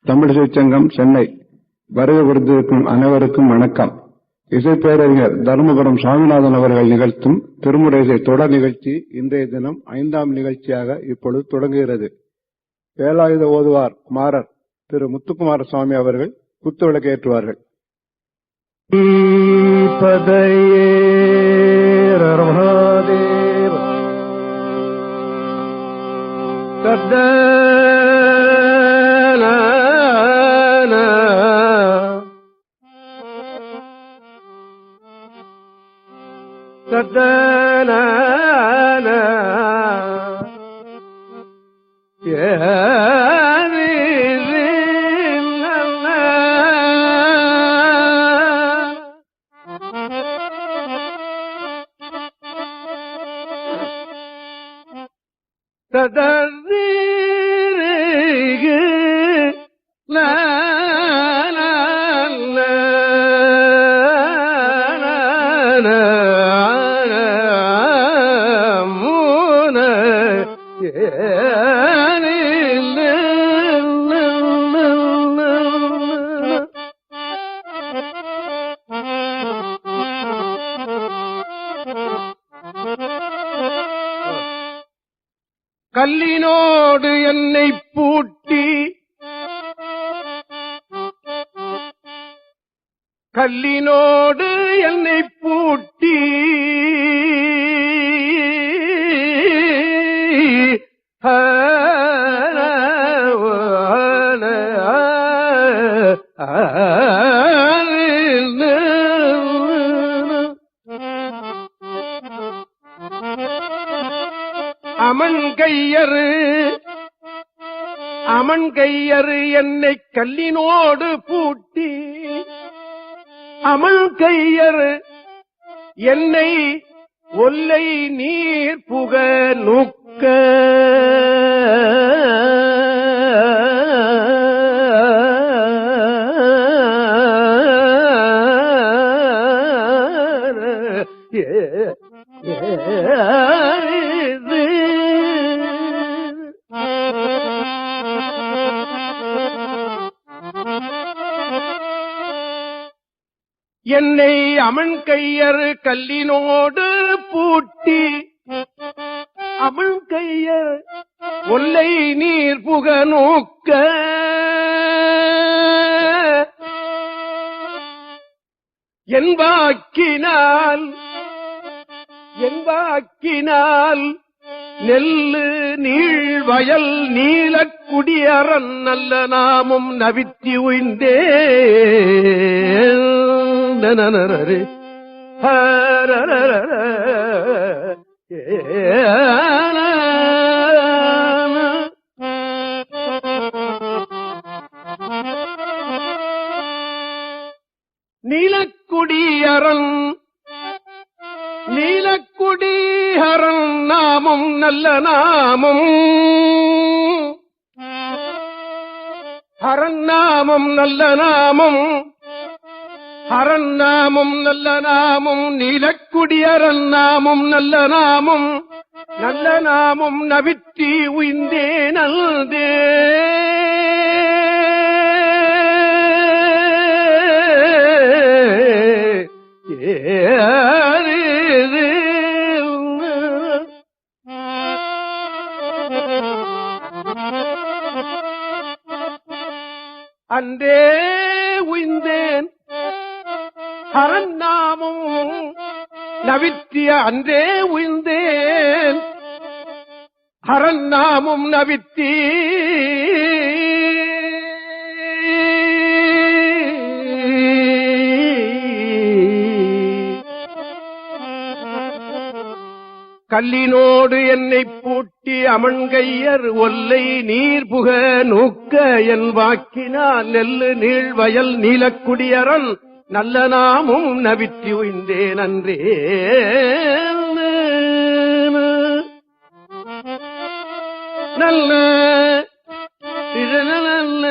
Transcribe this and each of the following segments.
தமிழிசை சங்கம் சென்னை வருகை புரிந்திருக்கும் அனைவருக்கும் வணக்கம். இசைப்பேரறிஞர் தருமபுரம் சுவாமிநாதன் அவர்கள் நிகழ்த்தும் திருமுறை இசை தொடர் நிகழ்ச்சி இன்றைய தினம் 5ஆம் நிகழ்ச்சியாக இப்பொழுது தொடங்குகிறது. வேலாயுத ஓதுவார் குமாரர் திரு முத்துக்குமார சுவாமி அவர்கள் குத்துவிளக்கு ஏற்றுவார்கள். கல்லினோடு என்னை பூட்டி கல்லினோடு என்னை பூட்டி அமன் கையறு என்னை கல்லினோடு பூட்டி அமன் கையறு என்னை ஒல்லை நீர் புக நுக்க என்னை அமன் கையறு கல்லினோடு பூட்டி அமன் கையர் ஒல்லை நீர் புக நோக்க என் வாக்கினால் நெல்லு நீள் வயல் நீலக்குடியரன் நல்ல நாமும் நவித்தி உய்ந்தே நீலக்குடியரன் நாமும் நல்ல நாமும் ஹரன் நாமம் நல்ல நாமம் ஹரன் நாமம் நல்ல நாமம் நீலக்குடியரன் நாமம் நல்ல நாமம் நவிற்றி உய்ந்தே நல்தே அன்றே உய்ந்தேன் ஹரன் நாமம் நவித்திய அன்றே உய்ந்தேன் ஹரன் நாமம் நவித்தி கல்லினோடு என்னை பூட்டி அமன்கையர் ஒல்லை நீர் புக நூக்க என் வாக்கினால் நெல்லு நீள் வயல் நீலக்குடியரன் நல்ல நாமும் நவிற்றி உய்ந்தேன் அன்றே நல்ல நல்ல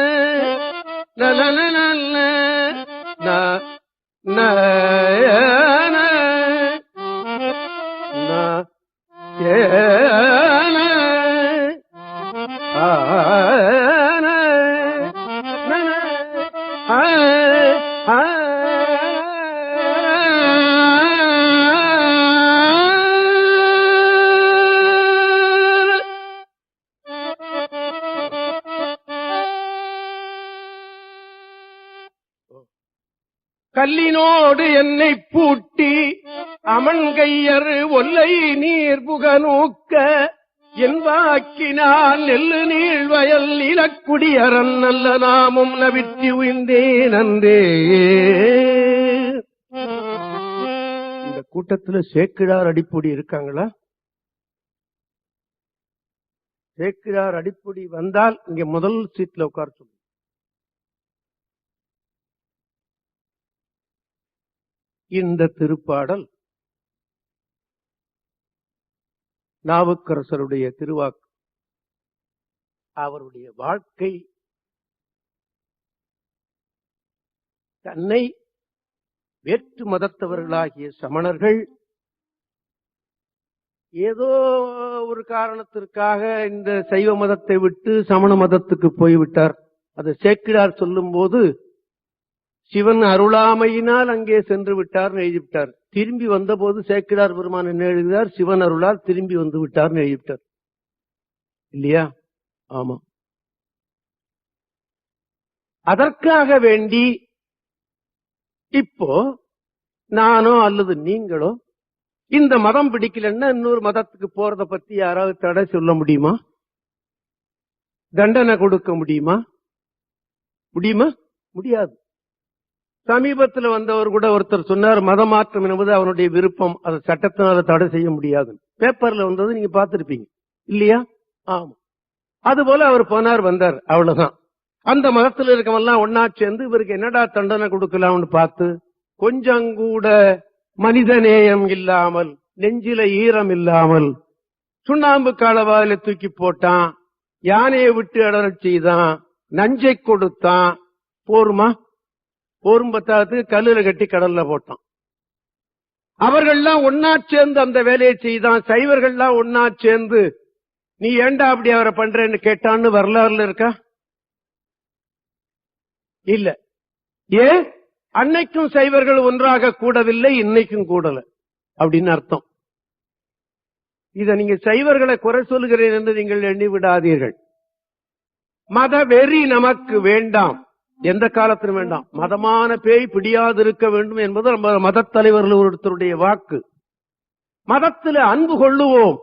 ஆ, ஆ. கல்லினோடு என்னை பூட்டி அமன்கையர் ஒல்லை நீர் புக நோக்க என் வாக்கினால் நெல்லு நீழ்வயல் இலக்குடியரன் நல்ல நாமும் நவிற்றி உய்ந்தேன் அன்றே. இந்த கூட்டத்தில் சேக்கிழார் அடிப்பொடி இருக்காங்களா? சேக்கிழார் அடிப்பொடி வந்தால் இங்க முதல் சீட்ல உட்கார சொல்லு. இந்த திருப்பாடல் நாவுக்கரசருடைய திருவாக்கு. அவருடைய வாழ்க்கை தன்னை வேற்று மதத்தவர்களாகிய சமணர்கள் ஏதோ ஒரு காரணத்திற்காக இந்த சைவ மதத்தை விட்டு சமண மதத்துக்கு போய்விட்டார். அதை சேக்கிழார் சொல்லும் போது சிவன் அருளாமையினால் அங்கே சென்று விட்டார் எழுதிவிட்டார். திரும்பி வந்தபோது சேக்கிழார் பெருமான் என்ன எழுதினார்? சிவன் அருளால் திரும்பி வந்து விட்டார் எழுதிவிட்டார். இல்லையா? ஆமா. அதற்காக வேண்டி இப்போ நானோ அல்லது நீங்களோ இந்த மதம் பிடிக்கலன்னா இன்னொரு மதத்துக்கு போறத பத்தி யாராவது தடை சொல்ல முடியுமா? தண்டனை கொடுக்க முடியுமா? முடியாது. சமீபத்தில் வந்தவர் கூட ஒருத்தர் சொன்னார், மதமாற்றம் என்பது அவனுடைய விருப்பம், அது சட்டத்தினால தடை செய்ய முடியாது. பேப்பர்ல வந்தது நீங்க பார்த்திருப்பீங்க இல்லையா? ஆமா. அதுபோல அவர் போனார் வந்தார், அவ்வளவுதான். அந்த மதத்தில் இருக்கவெல்லாம் ஒன்னா சேர்ந்து இவருக்கு என்னடா தண்டனை கொடுக்கலாம்னு பார்த்து கொஞ்சம் கூட மனித நேயம் இல்லாமல், நெஞ்சில ஈரம் இல்லாமல் சுண்ணாம்பு காலவாயில தூக்கி போட்டான், யானையை விட்டு அடரச் செய்தான், நஞ்சை கொடுத்தான். போருமா? போரும் பத்தாவது கல்லுல கட்டி கடல்ல போட்டான். அவர்கள்லாம் ஒன்னா சேர்ந்து அந்த வேலையை செய்தான். சைவர்கள்லாம் ஒன்னா சேர்ந்து நீ ஏண்டா அப்படி அவரை பண்றேன்னு கேட்டான்னு வரலாறுல இருக்கா? இல்ல. ஏன்? அன்னைக்கும் சைவர்கள் ஒன்றாக கூடவில்லை, இன்னைக்கும் கூடல அப்படின்னு அர்த்தம். இத நீங்க சைவர்களை குறை சொல்லுகிறேன் என்று நீங்கள் எண்ணி விடாதீர்கள். மத வெறி நமக்கு வேண்டாம், எந்த காலத்திலும் வேண்டாம். மதமான பேய் பிடியாது இருக்க வேண்டும் என்பது நம்ம மத தலைவர்கள் ஒருத்தருடைய வாக்கு. மதத்தில் அன்பு கொள்ளுவோம்,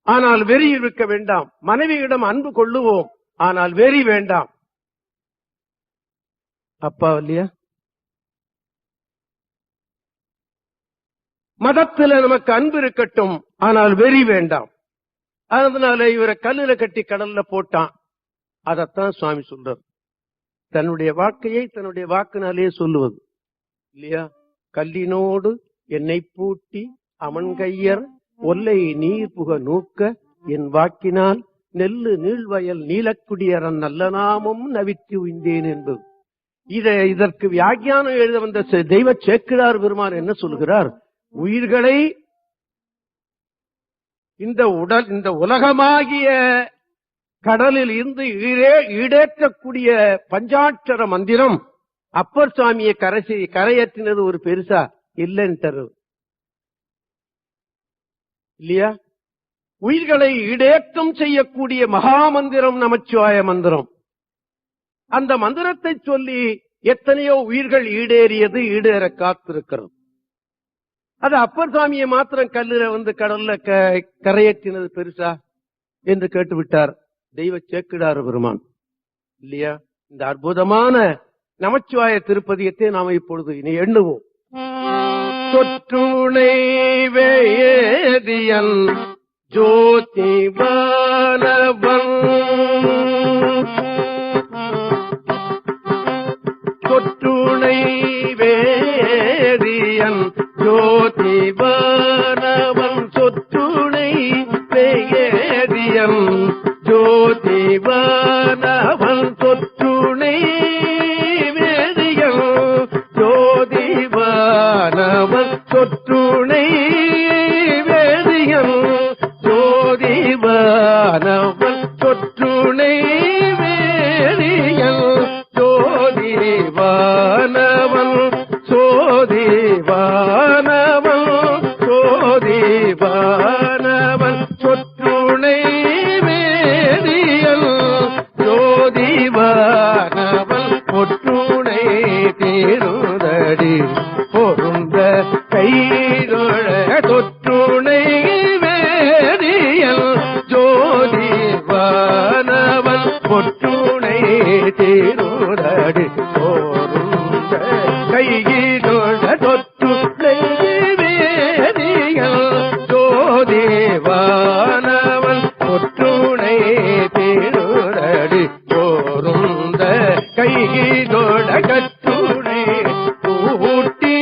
ஆனால் வெறி இருக்க வேண்டாம். மனைவியிடம் அன்பு கொள்ளுவோம், ஆனால் வெறி வேண்டாம். அப்பா இல்லையா? மதத்தில் நமக்கு அன்பு இருக்கட்டும், ஆனால் வெறி வேண்டாம். அதனால இவரை கல்லுல கட்டி கடல்ல போட்டான். அதத்தான் சுவாமி சொல்றார். தன்னுடைய வாழ்க்கையை தன்னுடைய வாக்கினாலே சொல்லுவது இல்லையா? கல்லினோடு என்னை பூட்டி அமன்கையர் ஒல்லை நீர் புக நூக்க என் வாக்கினால் நெல்லு நீழ்வயல் நீலக்குடியரன் நல்ல நாமும் நவித்து உய்ந்தேன் என்பது. இதற்கு வியாக்கியானம் எழுத வந்த தெய்வ சேக்கிழார் பெருமான் என்ன சொல்கிறார்? உயிர்களை இந்த உலகமாகிய கடலில் இருந்து ஈடேற்றக்கூடிய பஞ்சாட்சர மந்திரம் அப்பர் சுவாமியை கரையேற்றினது ஒரு பெருசா இல்லைன்னு இல்லையா? உயிர்களை ஈடேற்றம் செய்யக்கூடிய மகா மந்திரம் நமச்சிவாய மந்திரம். அந்த மந்திரத்தை சொல்லி எத்தனையோ உயிர்கள் ஈடேறியது, ஈடேற காத்திருக்கிறது. அது அப்பர் சுவாமியை மாத்திரம் கல்லுல கடல்ல கரையேற்றினது பெருசா என்று கேட்டுவிட்டார் தெய்வ சேக்கிழார் பெருமான் இல்லையா? இந்த அற்புதமான நமச்சிவாய திருப்பதியத்தை நாம இப்பொழுது இனி எண்ணுவோம். தொற்றுணை வேதியன் ஜோதி வானவன் தொற்றுணை வேதியன் ஜோதி வானவன் சொற்றுணை வேதியன் ஜோதி வானவன் தொற்றுணை வேதியன் ஜோதி வானவன் சொற்றுணை வேதியன் ஜோதி வானவன் சொற்று கைதோட கட்டுணை பூட்டி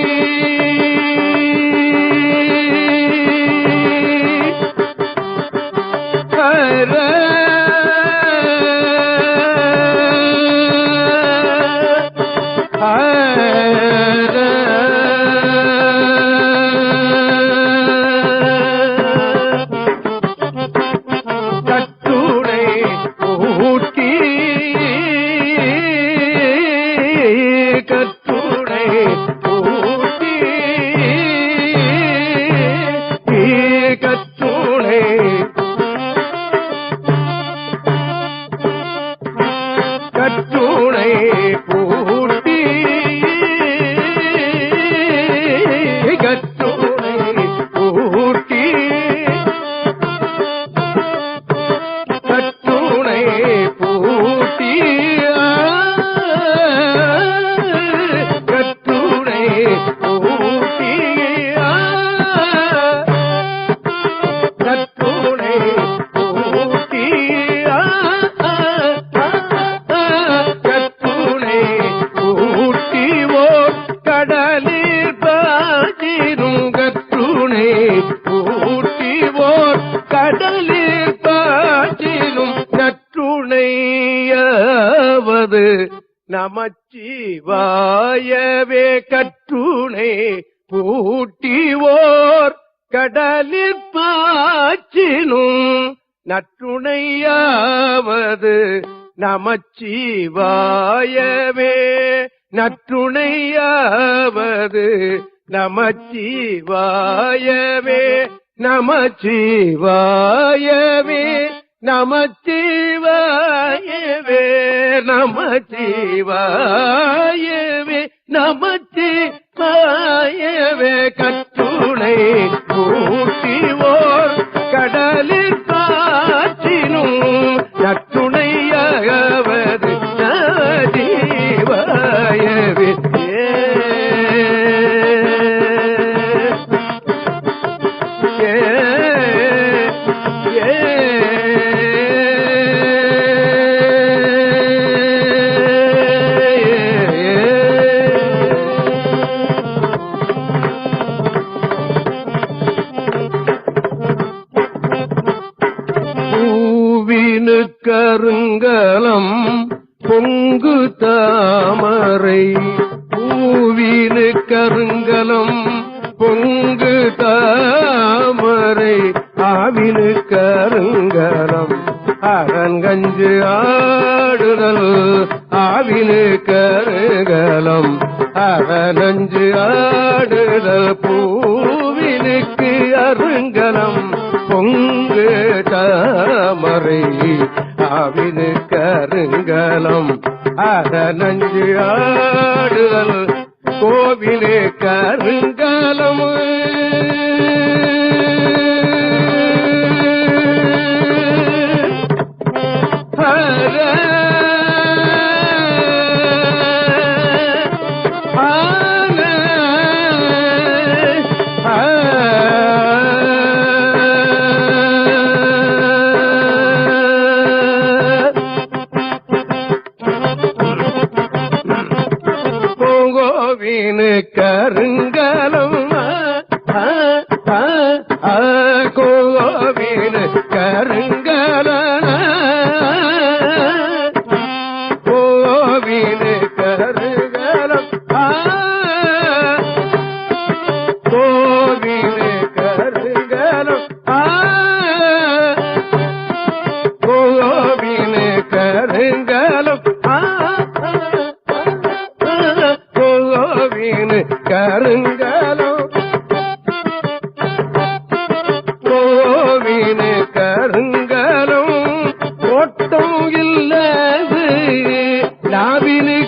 நமச்சிவாயவே கற்றுணை பூட்டிவோர் கடலில் பாய்ச்சினும் நற்றுணையாவது நமச்சிவாயவே நற்றுணையாவது நமச்சிவாயவே நமச்சிவாயவே நமச்சிவாயவே நமச்சிவாயவே நமச்சிவாயவே கற்றுணை பூட்டிவோர் கடலில் காற்றினும் நற்றுணையாவது நமச்சிவாயவே கருங்கலம் பொங்கு தாமரை பூவினு கருங்கலம் பொங்கு தாமரை ஆவினு கருங்கலம் அரங்கஞ்சு ஆடுதல் ஆவினு கருங்கலம் அரநஞ்சு ஆடுதல் பூவினுக்கு அருங்கலம் பொங்கு தாமரை ஆவினு கருங்கலம் அரநஞ்சு ஆடுதல் கோவிலே கருங்கலம் கருங்கலம் கோவினு கருங்கல கோவினு கருங்கலம் கோவினு கருங்கலம் கோவினு கருங்கலம் கருங்கலம் கோவினு கருங்கலம் ஓட்டம் இல்லது நாவினு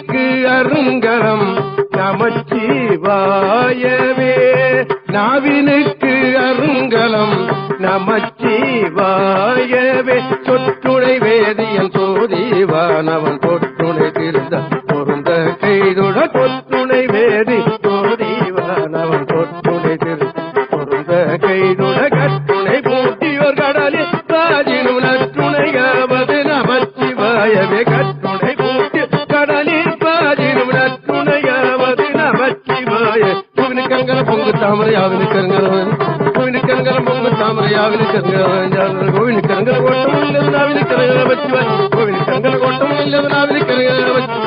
தாமரையாவினு கருங்கலம் கோவினு கருங்கலம் பொங்கு தாமரையாவினு கருங்கலம் கோவினு கருங்கல கோட்டம் இல்லது நாவினு கருங்கல வச்சுவார் கோவினு கருங்கல கோட்டம் இல்லது நாவினு கருங்கல வச்சு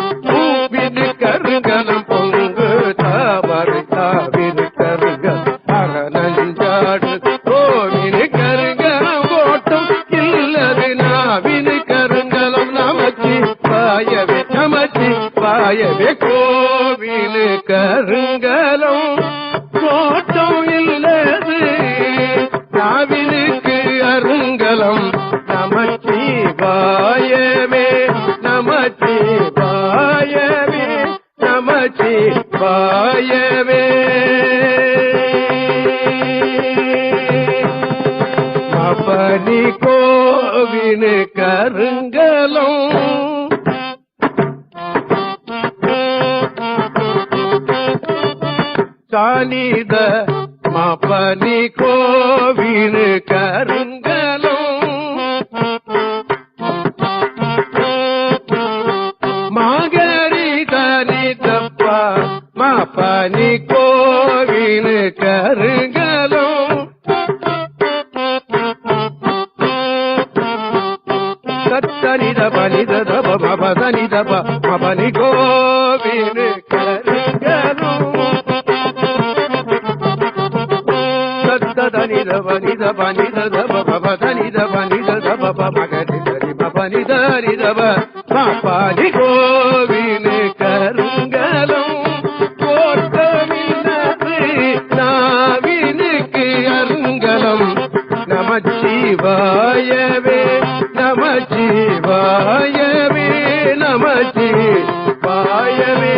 கருங்கலம் பொங்கு தாமரையாவினு கருங்கலம் அரணஞ்சாடு கோவினு கருங்கலம் கோட்டம் இல்லது நாவினு கருங்கலம் நமச்சி பாயவே நமச்சி பாயவே கோவிலு கருங்கலம் கோட்டம் இல்லது நாவினுக்கு அருங்கலம் நமச்சி பாயவே நமச்சி பாயவே நமச்சி பாயவே அப்பனி கோவினு கருங்கலம் சானித மாப்பனி கோவினு கருங்கலம் மாகரி தனி தப்பா மாப்பனி கோவினு கருங்கலம் சத்தனித பனித தப மபதனித மபனி கோவினு கருங்கலம் தனித பனித பனித தப பபதனித பனித தப மகரி தரி பபனித நிதப பாப்பானி கோவினு கருங்கலம் கோட்டமில்லது நாவினுக்கு அருங்கலம் நமச்சிவாயவே நமச்சிவாயவே நமச்சிவாயவே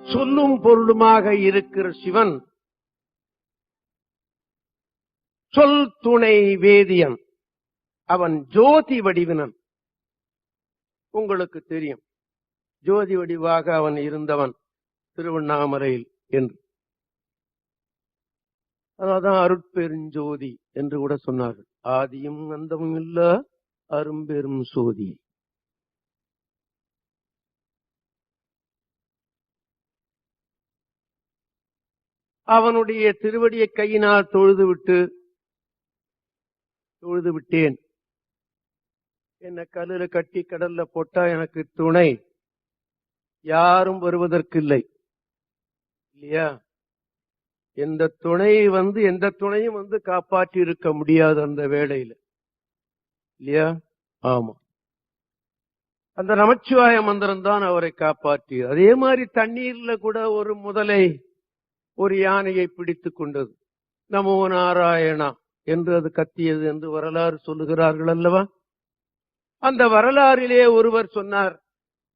சொல்லும் பொருளுமாக இருக்கிற சிவன் சொல் துணை வேதியன். அவன் ஜோதி வடிவினன். உங்களுக்கு தெரியும், ஜோதி வடிவாக அவன் இருந்தவன் திருவண்ணாமலையில் என்று. அதான் அருட்பெருஞ்சோதி என்று கூட சொன்னார்கள். ஆதியும் அந்தமும் இல்ல அரும்பெரும் சோதி. அவனுடைய திருவடியை கையினால் தொழுது விட்டேன். என்ன கல்லுல கட்டி கடல்ல போட்டா எனக்கு துணை யாரும் வருவதற்கு இல்லை இல்லையா? எந்த துணையும் வந்து காப்பாற்றி இருக்க முடியாது அந்த வேளையில இல்லையா? ஆமா, அந்த நமச்சிவாய மந்திரம் தான் அவரை காப்பாற்றி. அதே மாதிரி தண்ணீர்ல கூட ஒரு முதலை ஒரு யானையை பிடித்துக் கொண்டது. நமோ நாராயணா என்று அது கத்தியது என்று வரலாறு சொல்லுகிறார்கள் அல்லவா? அந்த வரலாறிலே ஒருவர் சொன்னார்,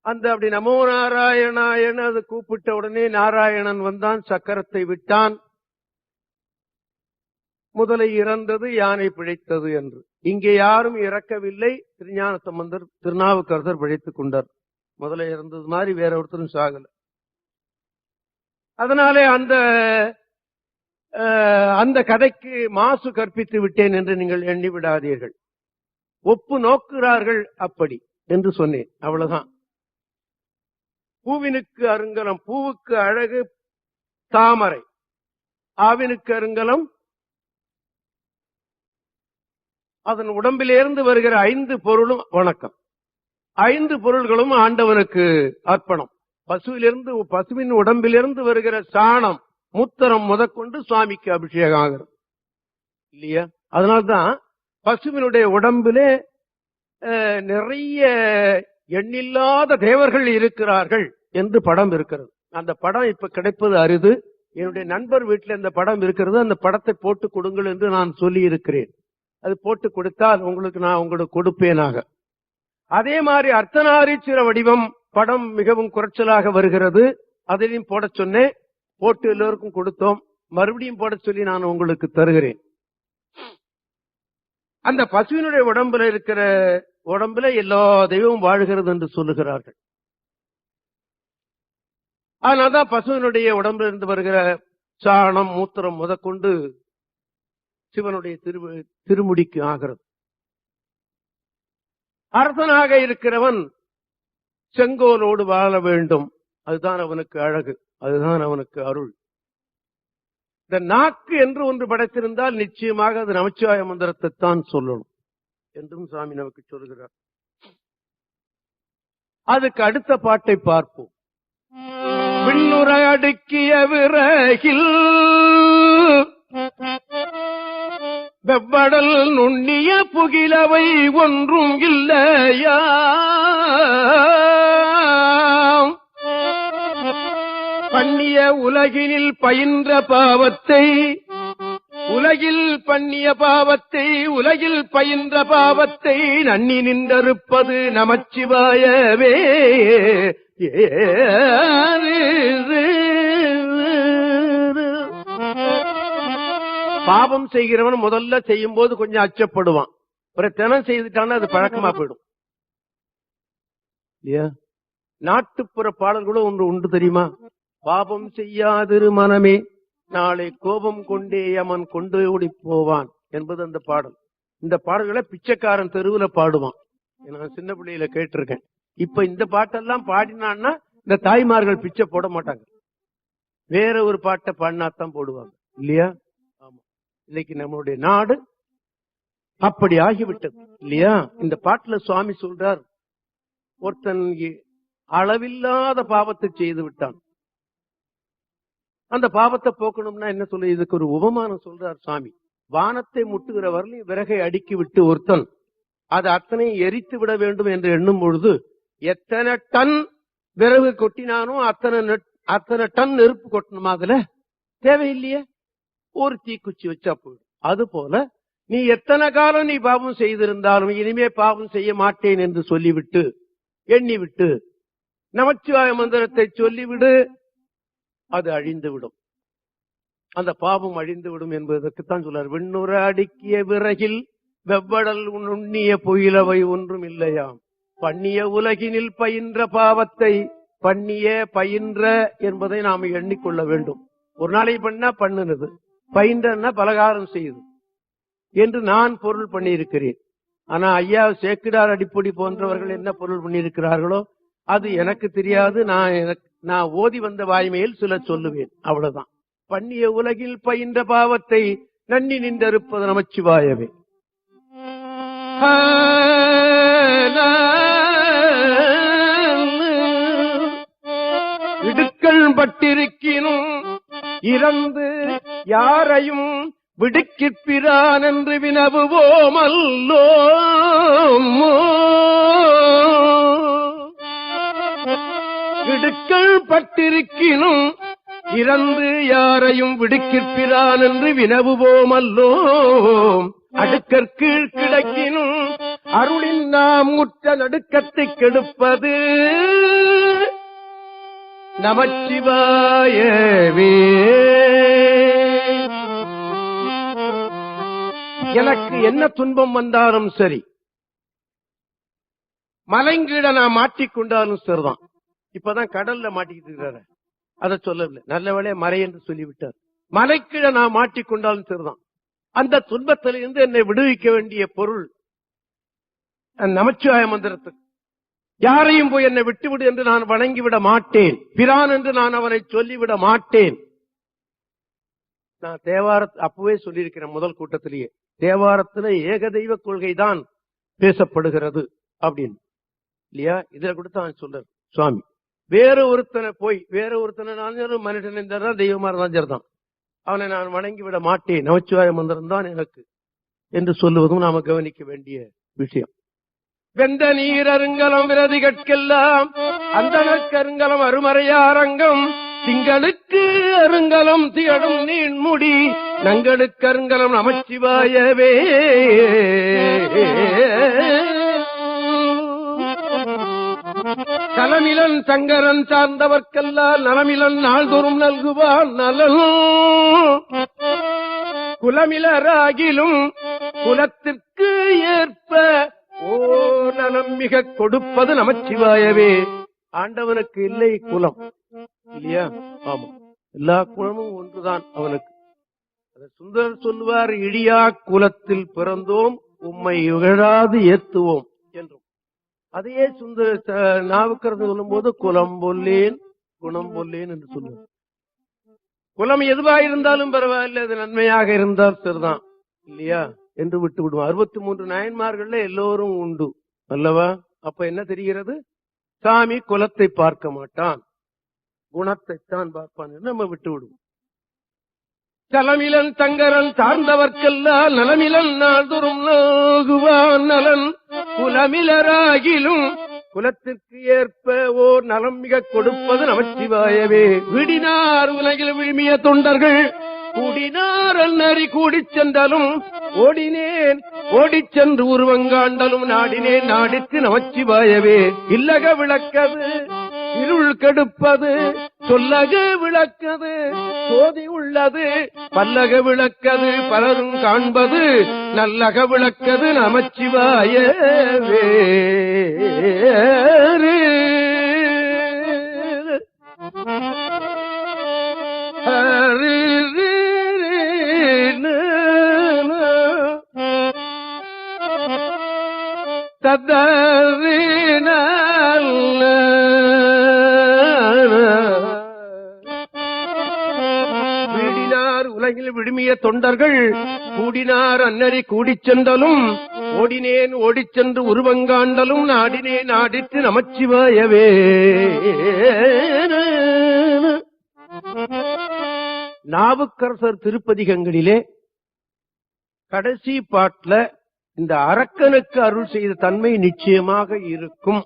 அந்த அப்படி நமோ நாராயணா என அது கூப்பிட்ட உடனே நாராயணன் வந்தான், சக்கரத்தை விட்டான், முதலை இறந்தது, யானை பிழைத்தது என்று. இங்கே யாரும் இறக்கவில்லை. திருஞான சம்பந்தர் திருநாவுக்கரசர் பிழைத்துக் கொண்டார். முதலை இறந்தது மாதிரி வேற ஒருத்தரும் சாகல. அதனாலே அந்த கதைக்கு மாசு கற்பித்து விட்டேன் என்று நீங்கள் எண்ணி விடாதீர்கள். ஒப்பு நோக்குகிறார்கள் அப்படி என்று சொன்னேன், அவ்வளவுதான். பூவினுக்கு அருங்கலம், பூவுக்கு அழகு தாமரை, ஆவினுக்கு அருங்கலம் அதன் உடம்பிலிருந்து வருகிற 5 பொருளும் வணக்கம். 5 பொருள்களும் ஆண்டவனுக்கு அர்ப்பணம். பசுவின் உடம்பிலிருந்து வருகிற சாணம் மூத்திரம் முதற்கொண்டு சுவாமிக்கு அபிஷேகம் ஆகிறது இல்லையா? அதனால்தான் பசுவினுடைய உடம்பிலே நிறைய எண்ணில்லாத தேவர்கள் இருக்கிறார்கள் என்று படம் இருக்கிறது. அந்த படம் இப்ப கிடைப்பது அரிது. என்னுடைய நண்பர் வீட்டில் இந்த படம் இருக்கிறது. அந்த படத்தை போட்டு கொடுங்கள் என்று நான் சொல்லி இருக்கிறேன். அது போட்டு கொடுத்தால் நான் உங்களுக்கு கொடுப்பேனாக. அதே மாதிரி அர்த்தநாரீஸ்வர வடிவம் படம் மிகவும் குறைச்சலாக வருகிறது. அதையும் போட சொன்னேன், போட்டு எல்லோருக்கும் கொடுத்தோம். மறுபடியும் போட சொல்லி நான் உங்களுக்கு தருகிறேன். அந்த பசுவினுடைய உடம்புல இருக்கிற உடம்புல எல்லா தெய்வமும் வாழ்கிறது என்று சொல்லுகிறார்கள். அதனால்தான் பசுவினுடைய உடம்புல இருந்து வருகிற சாணம் மூத்திரம் முதற்கொண்டு சிவனுடைய திருமுடிக்கு ஆகிறது. அரசனாக இருக்கிறவன் செங்கோலோடு வாழ வேண்டும். அதுதான் அவனுக்கு அழகு, அதுதான் அவனுக்கு அருள். இந்த நாக்கு என்று ஒன்று படைத்திருந்தால் நிச்சயமாக அது நமச்சிவாய மந்திரத்தை தான் சொல்லணும் என்றும் சாமி நமக்கு சொல்கிறார். அதுக்கு அடுத்த பாட்டை பார்ப்போம். விண்ணுற அடுக்கிய விறகில் வெவ்வடல் நுண்ணிய புகிலவை ஒன்றும் இல்லையா, பண்ணிய உலகினில் பயின்ற பாவத்தை, உலகில் பண்ணிய பாவத்தை, உலகில் பயின்ற பாவத்தை நன்னி நின்றறுப்பது நமச்சிவாயவே. பாவம் செய்கிறவன் முதல்ல செய்யும் போது கொஞ்சம் அச்சப்படுவான், தினம் செய்துட்டான அது பழக்கமா போயிடும் இல்லையா? நாட்டுப்புற பாடல்களும் ஒன்று உண்டு தெரியுமா? பாவம் செய்யாதிரு மனமே நாளை கோபம் கொண்டே யமன் கொண்டு ஓடி போவான் என்பது அந்த பாடல். இந்த பாடல்களை பிச்சைக்காரன் தெருவுல பாடுவான். நான் சின்ன பிள்ளையில கேட்டிருக்கேன். இப்ப இந்த பாட்டெல்லாம் பாடினான்னா இந்த தாய்மார்கள் பிச்சை போட மாட்டாங்க, வேற ஒரு பாட்டை பாடினாத்தான் போடுவாங்க இல்லையா? ஆமா, இன்னைக்கு நம்மளுடைய நாடு அப்படி ஆகிவிட்டது இல்லையா? இந்த பாட்டுல சுவாமி சொல்றார், ஒருத்தன் அளவில்லாத பாவத்தை செய்து விட்டான், அந்த பாவத்தை போக்கணும்னா என்ன சொல்ல, இதுக்கு ஒரு உபமானம் சொல்றார் சாமி. வானத்தை முட்டுகிற வரலையும் விறகை அடுக்கி விட்டு ஒருத்தன் அது அத்தனை எரித்து விட வேண்டும் என்று எண்ணும் பொழுது எத்தனை டன் விறகு கொட்டினானோ அத்தனை டன் நெருப்பு கொட்டணுமா? அதுல தேவையில்லையே, ஒரு தீக்குச்சி வச்சா போயிடும். அது போல நீ எத்தனை காலம் நீ பாவம் செய்திருந்தாலும் இனிமே பாவம் செய்ய மாட்டேன் என்று சொல்லிவிட்டு எண்ணிவிட்டு நமச்சிவாய மந்திரத்தை சொல்லிவிடு, அது அழிந்துவிடும், அந்த பாவம் அழிந்துவிடும் என்பதற்குத்தான் சொல்றார். விண்ணுற அடுக்கிய விறகில் வெவ்வடல் நுண்ணிய புயிலவை ஒன்றும் இல்லையாம், பண்ணிய உலகினில் பயின்ற பாவத்தை, பண்ணிய பயின்ற என்பதை நாம் எண்ணிக்கொள்ள வேண்டும். ஒரு நாளைக்கு பண்ணா பண்ணுனது, பயின்றன்னா பலகாரம் செய்யுது என்று நான் பொருள் பண்ணியிருக்கிறேன். ஆனா ஐயா சேக்கிடார் அடிப்பொடி போன்றவர்கள் என்ன பொருள் பண்ணியிருக்கிறார்களோ அது எனக்கு தெரியாது. நான் ஓதி வந்த வாய்மையில் சில சொல்லுவேன், அவ்வளவுதான். பண்ணிய உலகில் பயின்ற பாவத்தை நன்னி நின்றறுப்பது நமச்சிவாயவே. இடுக்கள் பட்டிருக்கினும் இறந்து யாரையும் விடுக்கிற்பிரான் என்று வினவுவோமல்லோ, இடுக்கள் பட்டிருக்கினும் இறந்து யாரையும் விடுக்கிற்பிரான் என்று வினவுவோமல்லோ, அடுக்கற்கீழ் கிடக்கினும் அருளின் நாம் முற்ற நடுக்கத்தை கெடுப்பது நமச்சிவாயவே. எனக்கு என்ன துன்பம் வந்தாலும் சரி, மலைங்கீழ நான் மாட்டிக்கொண்டாலும் சரிதான். இப்பதான் கடல்ல மாட்டிக்கிட்டு இருக்கிறாரு, அதை சொல்லவில்லை, நல்ல வேளையா மறை என்று சொல்லிவிட்டார். மலைக்கீழ நான் மாட்டிக்கொண்டாலும் சரிதான், அந்த துன்பத்திலிருந்து என்னை விடுவிக்க வேண்டிய பொருள் நமச்சிவாய மந்திரத்துக்கு. யாரையும் போய் என்னை விட்டுவிடு என்று நான் வணங்கிவிட மாட்டேன், பிரான் என்று நான் அவனை சொல்லிவிட மாட்டேன். நான் அப்பவே சொல்லியிருக்கிறேன் முதல் கூட்டத்திலேயே, தேவாரத்துல ஏக தெய்வ கொள்கைதான் பேசப்படுகிறது அப்படின்னு இல்லையா? இதுல கூட தான் சொல்றார் சுவாமி. வேற ஒருத்தனை நான் மனுஷன் தெய்வமா இருந்தான், அவனை நான் வணங்கிவிட மாட்டேன், நமச்சிவாய மந்திரம் தான் எனக்கு என்று சொல்லுவதும் நாம கவனிக்க வேண்டிய விஷயம். வெந்த நீர் அருங்கலம் விரதிகட்கெல்லாம் அந்தனக்கு அருங்கலம் அருமறையாரங்கம், திங்களுக்கு அருங்கலம் திகழும் நீண்முடி நங்களுக்கு அருங்கலம் நமச்சிவாயவே. கலமிலன் சங்கரன் சார்ந்தவர்க்கெல்லாம் நலமிலன் நாள்தோறும் நல்குவான் நலன், குலமிலராகிலும் குலத்திற்கு ஏற்ப ஓ நலம் மிக கொடுப்பது நமச்சிவாயவே. ஆண்டவனுக்கு இல்லை குலம் இல்லையா? ஆமா, எல்லா குலமும் ஒன்றுதான் அவனுக்கு. சுந்தரர் சொல்லுவார், இடியா குலத்தில் பிறந்தோம் உம்மை இகழாது ஏத்துவோம் என்றும். அதையே சுந்தர நாவுக்கரசர் சொல்லும் போது குலம் பொல்லேன் குணம் பொல்லேன் என்று சொல்லுவார். குலம் எதுவாயிருந்தாலும் பரவாயில்லை, அது நன்மையாக இருந்தால் சரிதான் இல்லையா என்று விட்டு விடுவோம். 63 நாயன்மார்கள் எல்லோரும் உண்டு அல்லவா? அப்ப என்ன தெரிகிறது? சாமி குலத்தை பார்க்க மாட்டான், குணத்தைத்தான் பார்ப்பான் என்று நம்ம விட்டு விடுவோம். சலமிலன் தங்கரல் சார்ந்தவர்க்கெல்லாம் நலமிலன் நாள்தோறும் நாகுவான் நலன் குலமிலராகிலும் குலத்திற்கு ஏற்ப ஓர் நலம் மிக கொடுப்பது நமச்சிவாயவே. விடினார் உலகில் விழுமிய தொண்டர்கள் கூடினார் அன்னறி கூடிச் சென்றாலும் ஓடினேன் ஓடிச் சென்று உருவங்காண்டலும் நாடினேன் நாடித்து நமச்சிவாயவே. இல்லக விளக்கது இருள் கெடுப்பது சொல்லக விளக்கது சோதி உள்ளது பல்லக விளக்கது பலரும் காண்பது நல்லக விளக்கது நமச்சிவாயவே. வீடினார் உலகில் விழுமிய தொண்டர்கள் கூடினார் அன்னறி கூடிச் சென்றலும் ஓடினேன் ஓடிச் சென்று உருவங்காண்டலும் நாடினேன் நாடித்து நமச்சிவாயவே. நாவுக்கரசர் திருப்பதிகங்களிலே கடைசி பாட்டுல இந்த அரக்கனுக்கு அருள் செய்த தன்மை நிச்சயமாக இருக்கும்.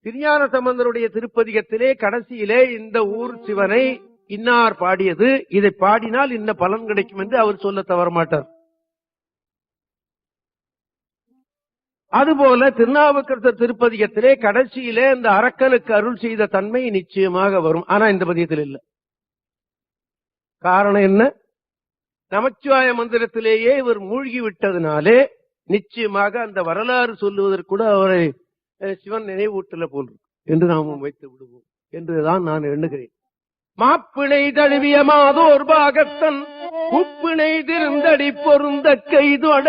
திருஞான சம்பந்தருடைய திருப்பதிகத்திலே கடைசியிலே இந்த ஊர் சிவனை இன்னார் பாடியது, இதை பாடினால் இன்ன பலன் கிடைக்கும் என்று அவர் சொல்ல தவற மாட்டார். அதுபோல திருநாவுக்கரசர் திருப்பதிகத்திலே கடைசியிலே இந்த அரக்கனுக்கு அருள் செய்த தன்மை நிச்சயமாக வரும். ஆனா இந்த பதியத்தில் இல்லை. காரணம் என்ன? நமச்சிவாய மந்திரத்திலேயே இவர் மூழ்கி விட்டதினாலே நிச்சயமாக அந்த வரலாறு சொல்லுவதற்கு கூட அவரை சிவன் நினைவூட்டல போல் என்று நாம் வைத்து விடுவோம் என்றுதான் நான் எண்ணுகிறேன். மாப்பிணை தழுவிய மாதோர் பாகத்தன் குப்பிணை திருந்தடி பொருந்த கைதொட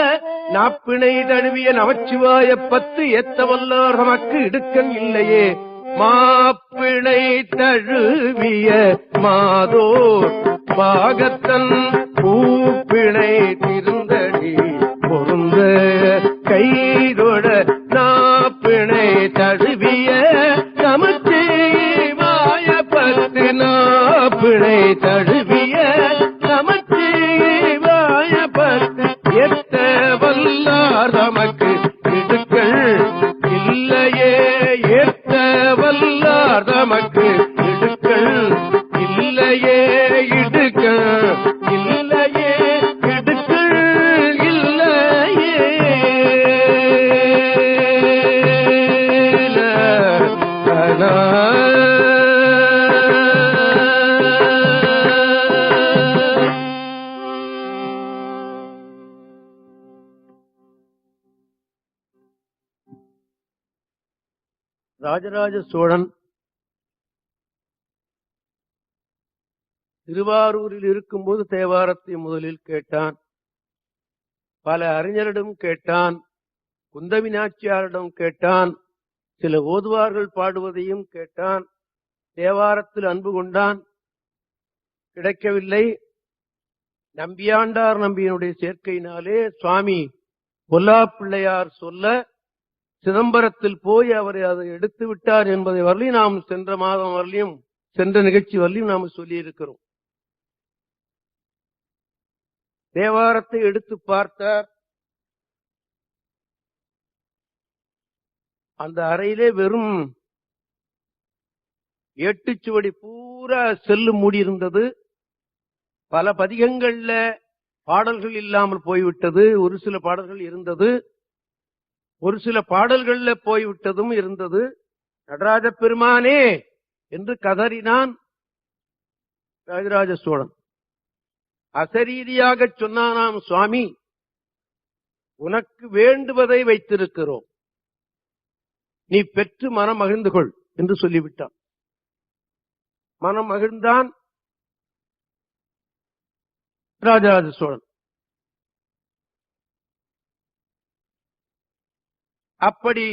நாப்பிணை தழுவிய நமச்சிவாய 10 எத்த வல்லார் நமக்கு இடுக்கன் இல்லையே. மாப்பிணை தழுவிய மாதோர் பாகத்தன் பூப்பிணை திருந்தடி பொருந்த கைதொட நாப்பிணை தழுவிய நமச்சிவாய 10 நாப்பிணை தழுவிய நமச்சிவாய 10 எத்த வல்லார் நமக்கு இடுக்கள் இல்லையே. எத்த வல்லார் நமக்கு இடுக்கள் இல்லையே. இடுக்கள் இல்லையே. இடுக்கள் இல்லையே. ராஜராஜ சோழன் திருவாரூரில் இருக்கும்போது தேவாரத்தை முதலில் கேட்டான். பல அறிஞரிடம் கேட்டான், குந்தவி நாச்சியாரிடம் கேட்டான், சில ஓதுவார்கள் பாடுவதையும் கேட்டான். தேவாரத்தில் அன்பு கொண்டான், கிடைக்கவில்லை. நம்பியாண்டார் நம்பியனுடைய சேர்க்கையினாலே சுவாமி பொல்லாப்பிள்ளையார் சொல்ல சிதம்பரத்தில் போய் அவரை அதை எடுத்து விட்டார் என்பதை வரலையும் நாம் சென்ற மாதம் வரலையும் சென்ற நிகழ்ச்சி வரலையும் நாம் சொல்லி இருக்கிறோம். தேவாரத்தை எடுத்து பார்த்தார். அந்த அறையிலே வெறும் 8 சுவடி பூரா செல்லு மூடி இருந்தது. பல பதிகங்கள்ல பாடல்கள் இல்லாமல் போய்விட்டது. ஒரு சில பாடல்கள் இருந்தது, ஒரு சில பாடல்கள்ல போய்விட்டதும் இருந்தது. நடராஜ பெருமானே என்று கதறினான் ராஜராஜ சோழன். அசரீதியாக சொன்னானாம் சுவாமி, உனக்கு வேண்டுவதை வைத்திருக்கிறோம், நீ பெற்று மனம் மகிழ்ந்து கொள் என்று சொல்லிவிட்டான். மனம் மகிழ்ந்தான் ராஜராஜ சோழன். அப்படி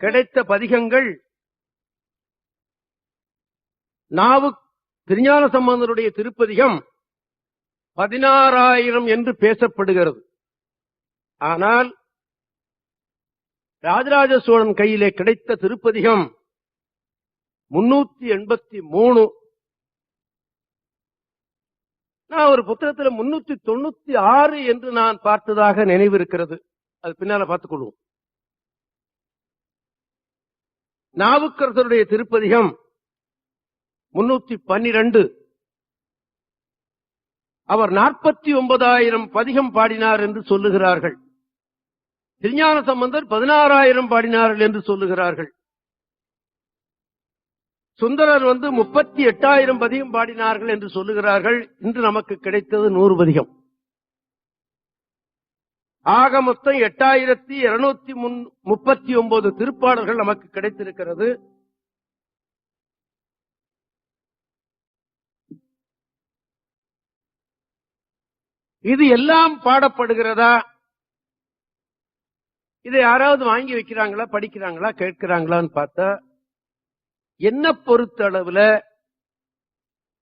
கிடைத்த பதிகங்கள் திருஞான சம்பந்தருடைய திருப்பதிகம் 16,000 என்று பேசப்படுகிறது. ஆனால் ராஜராஜ சோழன் கையிலே கிடைத்த திருப்பதிகம் 383. நான் ஒரு புத்தகத்தில் 396 என்று நான் பார்த்ததாக நினைவிருக்கிறது. அது பின்னால பார்த்துக் கொள்வோம். நாவுக்கரசருடைய திருப்பதிகம் 312. அவர் 49,000 பதிகம் பாடினார் என்று சொல்லுகிறார்கள். திருஞான சம்பந்தர் 16,000 பாடினார்கள் என்று சொல்லுகிறார்கள். சுந்தரர் 38,000 பதிகம் பாடினார்கள் என்று சொல்லுகிறார்கள். இன்று நமக்கு கிடைத்தது 100 பதிகம். ஆக மொத்தம் 8,239 திருப்பாடல்கள் நமக்கு கிடைத்திருக்கிறது. இது எல்லாம் பாடப்படுகிறதா? இதை யாராவது வாங்கி வைக்கிறாங்களா, படிக்கிறாங்களா, கேட்கிறாங்களான்னு பார்த்தா, என்ன பொறுத்த அளவுல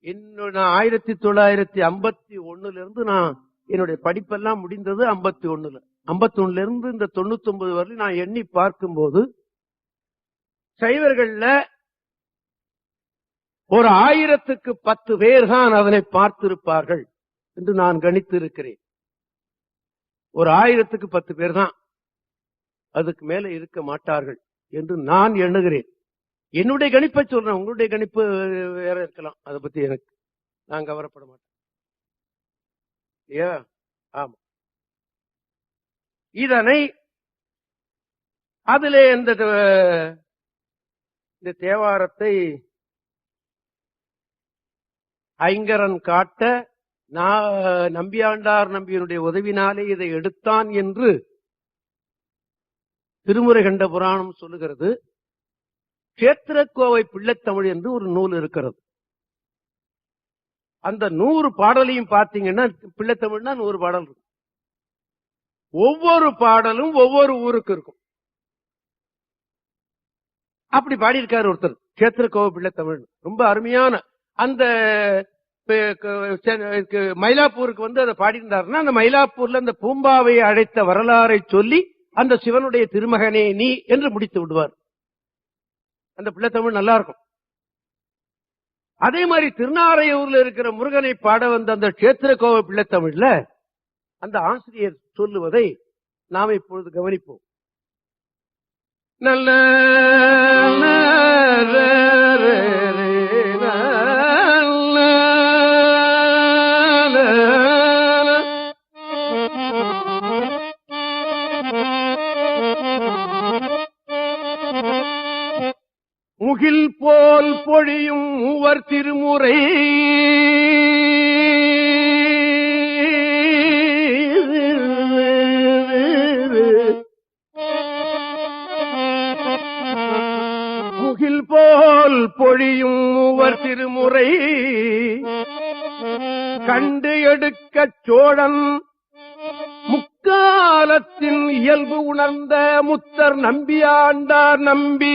நான் 1951 இருந்து நான் என்னுடைய படிப்பெல்லாம் முடிந்தது 51. 51 இருந்து இந்த 99 வரை நான் எண்ணி பார்க்கும்போது சைவர்கள்ல ஒரு 1000க்கு 10 பேர் தான் அதனை பார்த்திருப்பார்கள் என்று நான் கணித்திருக்கிறேன். ஒரு 1000க்கு 10 பேர் தான், அதுக்கு மேல இருக்க மாட்டார்கள் என்று நான் எண்ணுகிறேன். என்னுடைய கணிப்பை சொல்றேன், உங்களுடைய கணிப்பு வேற இருக்கலாம். அதை பத்தி எனக்கு நான் கவலைப்பட மாட்டேன். ஆமா, இதனை அதிலே இந்த தேவாரத்தை ஐங்கரன் காட்ட நம்பியாண்டார் நம்பியனுடைய உதவினாலே இதை எடுத்தான் என்று திருமுறை கண்ட புராணம் சொல்லுகிறது. கேத்திரக்கோவை பிள்ளைத்தமிழ் என்று ஒரு நூல் இருக்கிறது. அந்த 100 பாடலையும் பார்த்தீங்கன்னா, பிள்ளைத்தமிழ்னா 100 பாடல் இருக்கும். ஒவ்வொரு பாடலும் ஒவ்வொரு ஊருக்கு இருக்கும். அப்படி பாடியிருக்காரு ஒருத்தர், கேத்திரக்கோவை பிள்ளைத்தமிழ். ரொம்ப அருமையான அந்த மயிலாப்பூருக்கு அதை பாடியிருந்தாருன்னா, அந்த மயிலாப்பூர்ல அந்த பூம்பாவை அழைத்த வரலாறை சொல்லி அந்த சிவனுடைய திருமகனே நீ என்று முடித்து விடுவார். அந்த பிள்ளைத்தமிழ் நல்லா இருக்கும். அதே மாதிரி திருநாரையூர்ல இருக்கிற முருகனை பாட வந்த அந்த கேத்திரக்கோவை பிள்ளைத்தமிழ்ல அந்த ஆசிரியர் சொல்லுவதை நாம் இப்பொழுது கவனிப்போம். நல்ல முகில் போல் பொழியும் மூவர் திருமுறை முகில் போல் பொழியும் மூவர் திருமுறை கண்டு எடுக்கச் சோழன் முக்காலத்தின் இயல்பு உணர்ந்த முத்தர் நம்பியாண்டார் நம்பி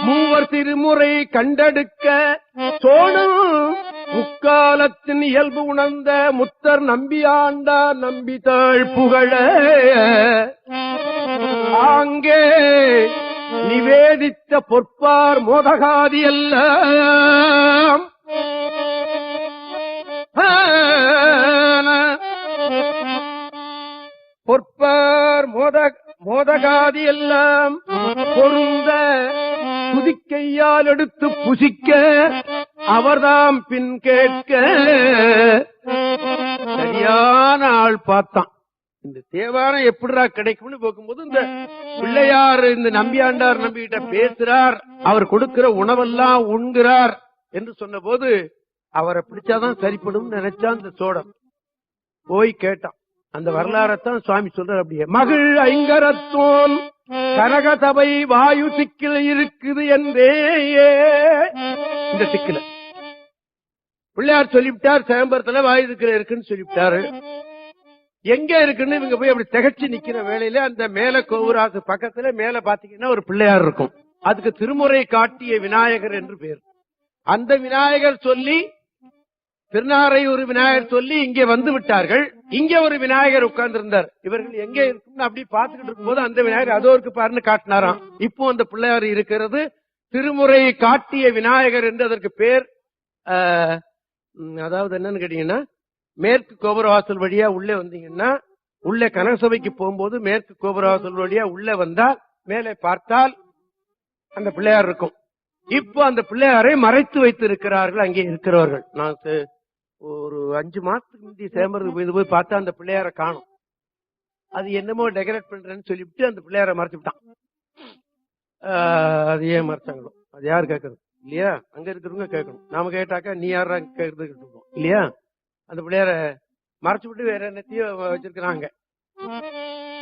மூவர் திருமுறை கண்டெடுக்க சோழன் முக்காலத்தின் இயல்பு உணர்ந்த முத்தர் நம்பியாண்டார் நம்பித்தாள் புகழ ஆங்கே நிவேதித்த பொற்பார் மோதகாதி எல்லாம் பொற்பார் செய்வார் மோதகாதி எல்லாம் பொருந்த துதிக்கையால் எடுத்து புசிக்க அவர்தாம் பின் கேட்க. சரியான ஆள் பார்த்தான். இந்த தேவாரம் எப்படிடா கிடைக்கும்னு பார்க்கும்போது இந்த பிள்ளையார் இந்த நம்பியாண்டார் நம்பிக்கிட்ட பேசுறார், அவர் கொடுக்கிற உணவெல்லாம் உண்கிறார் என்று சொன்ன போது அவரை பிடிச்சாதான் சரிப்படும் நினைச்சான் இந்த சோழன். போய் கேட்டான். அந்த வரலாறத்தான் சுவாமி சொல்றார். அப்படியே மகிழ் ஐங்கரத்தோன் கனகசபை வாயு திக்கில் இருக்குது என்றே. இந்த திக்கில பிள்ளையார் சொல்லிவிட்டார், சேம்பரத்துல வாயு திக்கில இருக்குன்னு சொல்லிவிட்டாரு. எங்க இருக்குன்னு இவங்க போய் அப்படி திகச்சு நிக்கிற வேளையில அந்த மேல கோபுராக்கு பக்கத்துல மேல பாத்தீங்கன்னா ஒரு பிள்ளையார் இருக்கும். அதுக்கு திருமுறை காட்டிய விநாயகர் என்று பேர். அந்த விநாயகர் சொல்லி திருநாரையூர் விநாயகர் சொல்லி இங்கே வந்து விட்டார்கள். இங்க ஒரு விநாயகர் உட்கார்ந்து இருந்தார். இவர்கள் எங்க இருக்குன்னு அப்படி பாத்துக்கிட்டு இருக்கும்போது அந்த விநாயகர் அதோ இருக்கு பாருன்னு காட்டினாராம். இப்போ அந்த பிள்ளையார் இருக்கிறது திருமுறை காட்டிய விநாயகர் என்று அதற்கு பேர். அதாவது என்னன்னு கேட்டீங்கன்னா, மேற்கு கோபுரவாசல் வழியா உள்ளே வந்தீங்கன்னா, உள்ளே கனகசபைக்கு போகும்போது மேற்கு கோபுரவாசல் வழியா உள்ளே வந்தால் மேலே பார்த்தால் அந்த பிள்ளையார் இருக்கும். இப்போ அந்த பிள்ளையாரை மறைத்து வைத்து இருக்கிறார்கள் அங்கே இருக்கிறவர்கள். நான் ஒரு 5 மாசத்துக்கு முந்தி சேம்பரத்துக்கு போய் பார்த்தா அந்த பிள்ளையார காணும். அது என்னமோ டெக்கரேட் பண்றேன்னு சொல்லிவிட்டு அந்த பிள்ளையார மறைச்சு விட்டான். அது ஏன் மறைச்சாங்களோ அது யாரு கேட்கறது இல்லையா? அங்க இருக்கிறவங்க கேட்கணும். நாம கேட்டாக்கா நீ யாரா கேட்கறது இருக்கோம் இல்லையா? அந்த பிள்ளையார மறைச்சு விட்டு வேற என்னத்தையும் வச்சிருக்கிறாங்க.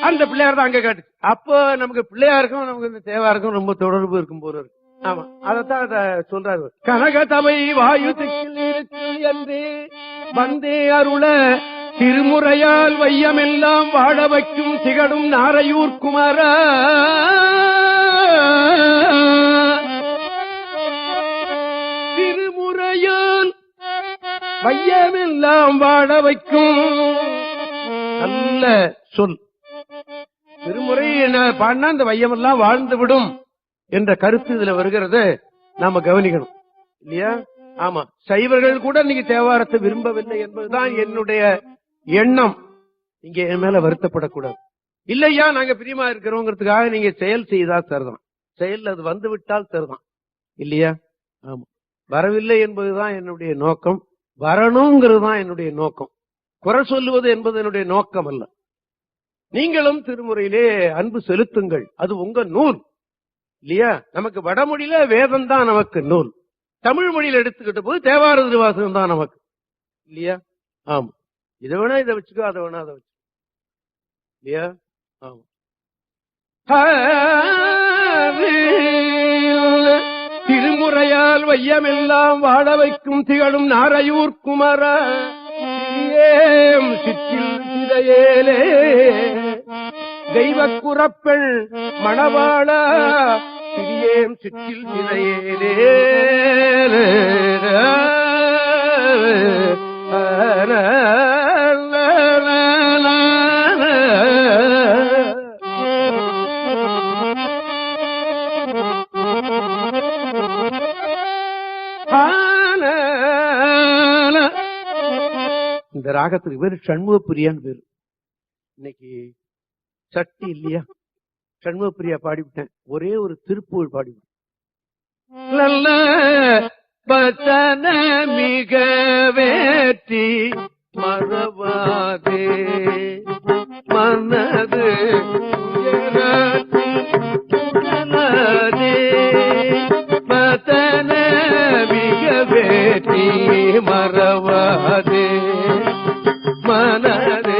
அந்த பிள்ளையார் தான் அங்க காட்டுச்சு. அப்போ நமக்கு பிள்ளையாருக்கும் நமக்கு இந்த தேவாருக்கும் ரொம்ப தொடர்பு இருக்கும் போது இருக்கு. ஆமா, அதத்தான் சொல்றாரு. கனகசபை வாயு திக்கில் இருக்கு என்று வந்தே அருள திருமுறையால் வையமெல்லாம் வாழ வைக்கும் திகழும் நாரையூர் குமார. திருமுறையால் வையமெல்லாம் வாழ வைக்கும் நல்ல சொல். திருமுறை பாடினா இந்த வையமெல்லாம் வாழ்ந்து விடும் என்ற கருத்து இதுல வருகிறது. நாம கவனிக்கணும் இல்லையா? ஆமா, சைவர்கள் கூட நீங்க தேவாரத்தை விரும்பவில்லை என்பதுதான் என்னுடைய எண்ணம். இங்க என் மேல வருத்தப்படக்கூடாது. இல்லையா, நாங்க பிரியமா இருக்கிறோங்கிறதுக்காக நீங்க செயல் செய்தா சரிதான். செயல் அது வந்து விட்டால் சரிதான் இல்லையா? ஆமா, வரவில்லை என்பதுதான் என்னுடைய நோக்கம். வரணுங்கிறது தான் என்னுடைய நோக்கம். குறை சொல்லுவது என்பது என்னுடைய நோக்கம் அல்ல. நீங்களும் திருமுறையிலே அன்பு செலுத்துங்கள். அது உங்க நூல் இல்லையா? நமக்கு வடமொழியில வேதம் தான் நமக்கு நூல். தமிழ் மொழியில எடுத்துக்கிட்ட போது தேவார திருவாசகம் தான் நமக்கு இல்லையா? ஆமா, இதை வேணா இதை வச்சுக்கோ, அதை வேணா அதை வச்சு இல்லையா? ஆமா, திருமுறையால் வையமெல்லாம் வாழ வைக்கும் திகழும் நாரையூர் குமர. சிற்றில் சிதையேலே தெய்வ குறப்பெண் மணவாள சிறியேம் சிற்றில் சிதையேலே. இந்த ராகத்துக்கு பேரு சண்முகப்பிரியான்னு பேரு. இன்னைக்கு சட்டி இல்லையா, சண்முகப்பிரியா பாடிவிட்டேன். ஒரே ஒரு திருப்புகழ் பாடிவிட்டேன். நல்ல பத்தன மிக வேற்றி மறவாதே மனது பத்தன மிக வேற்றி மறவாதே மனது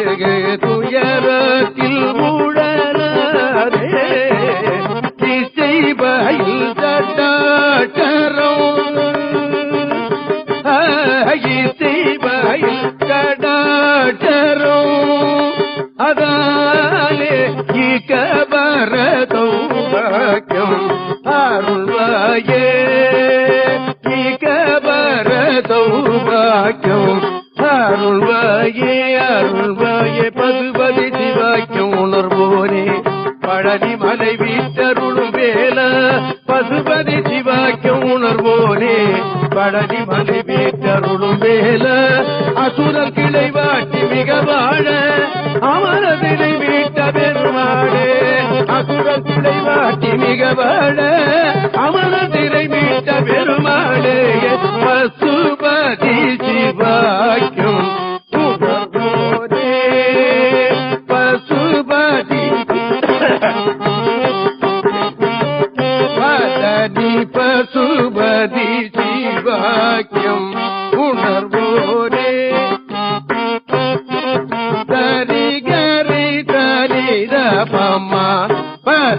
துயரத்தில் முழலாதே திசைபயில் தட்டாட்டரம் இசைபயில் கடாட்டரம் அதாலே இகபர சௌபாக்கியம் அருள்வாயே இகபர சௌபாக்கியம் அருள்வாயே அருள்வாயே பதுபதி சிவாக்கியம் உணர்வோனே பழனி மலை வீட்டருளும் வேல பசுபதி சிவாக்கியம் உணர்வோனே பழனி மலை வீட்டருளும் வேல அசுரர் கிளை வாட்டி மிக வாழ அமரதினை வீட்ட பெருமா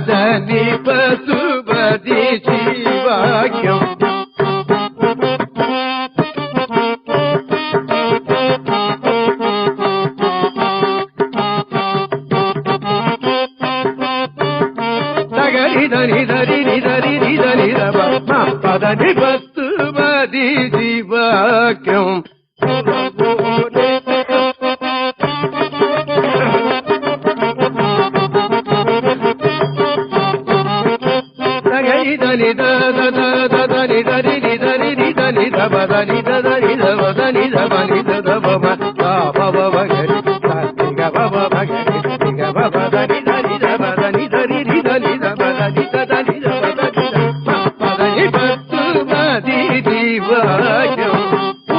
దని పశుపతి శివాఖ్యం దని దని దని దని పదని పశుపతి శివాఖ్యం దని దని దని దని దని దని దని దని దని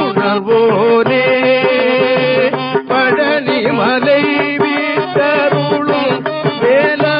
உணர்வோனே பழனி மலை வீட்டருளும் வேலா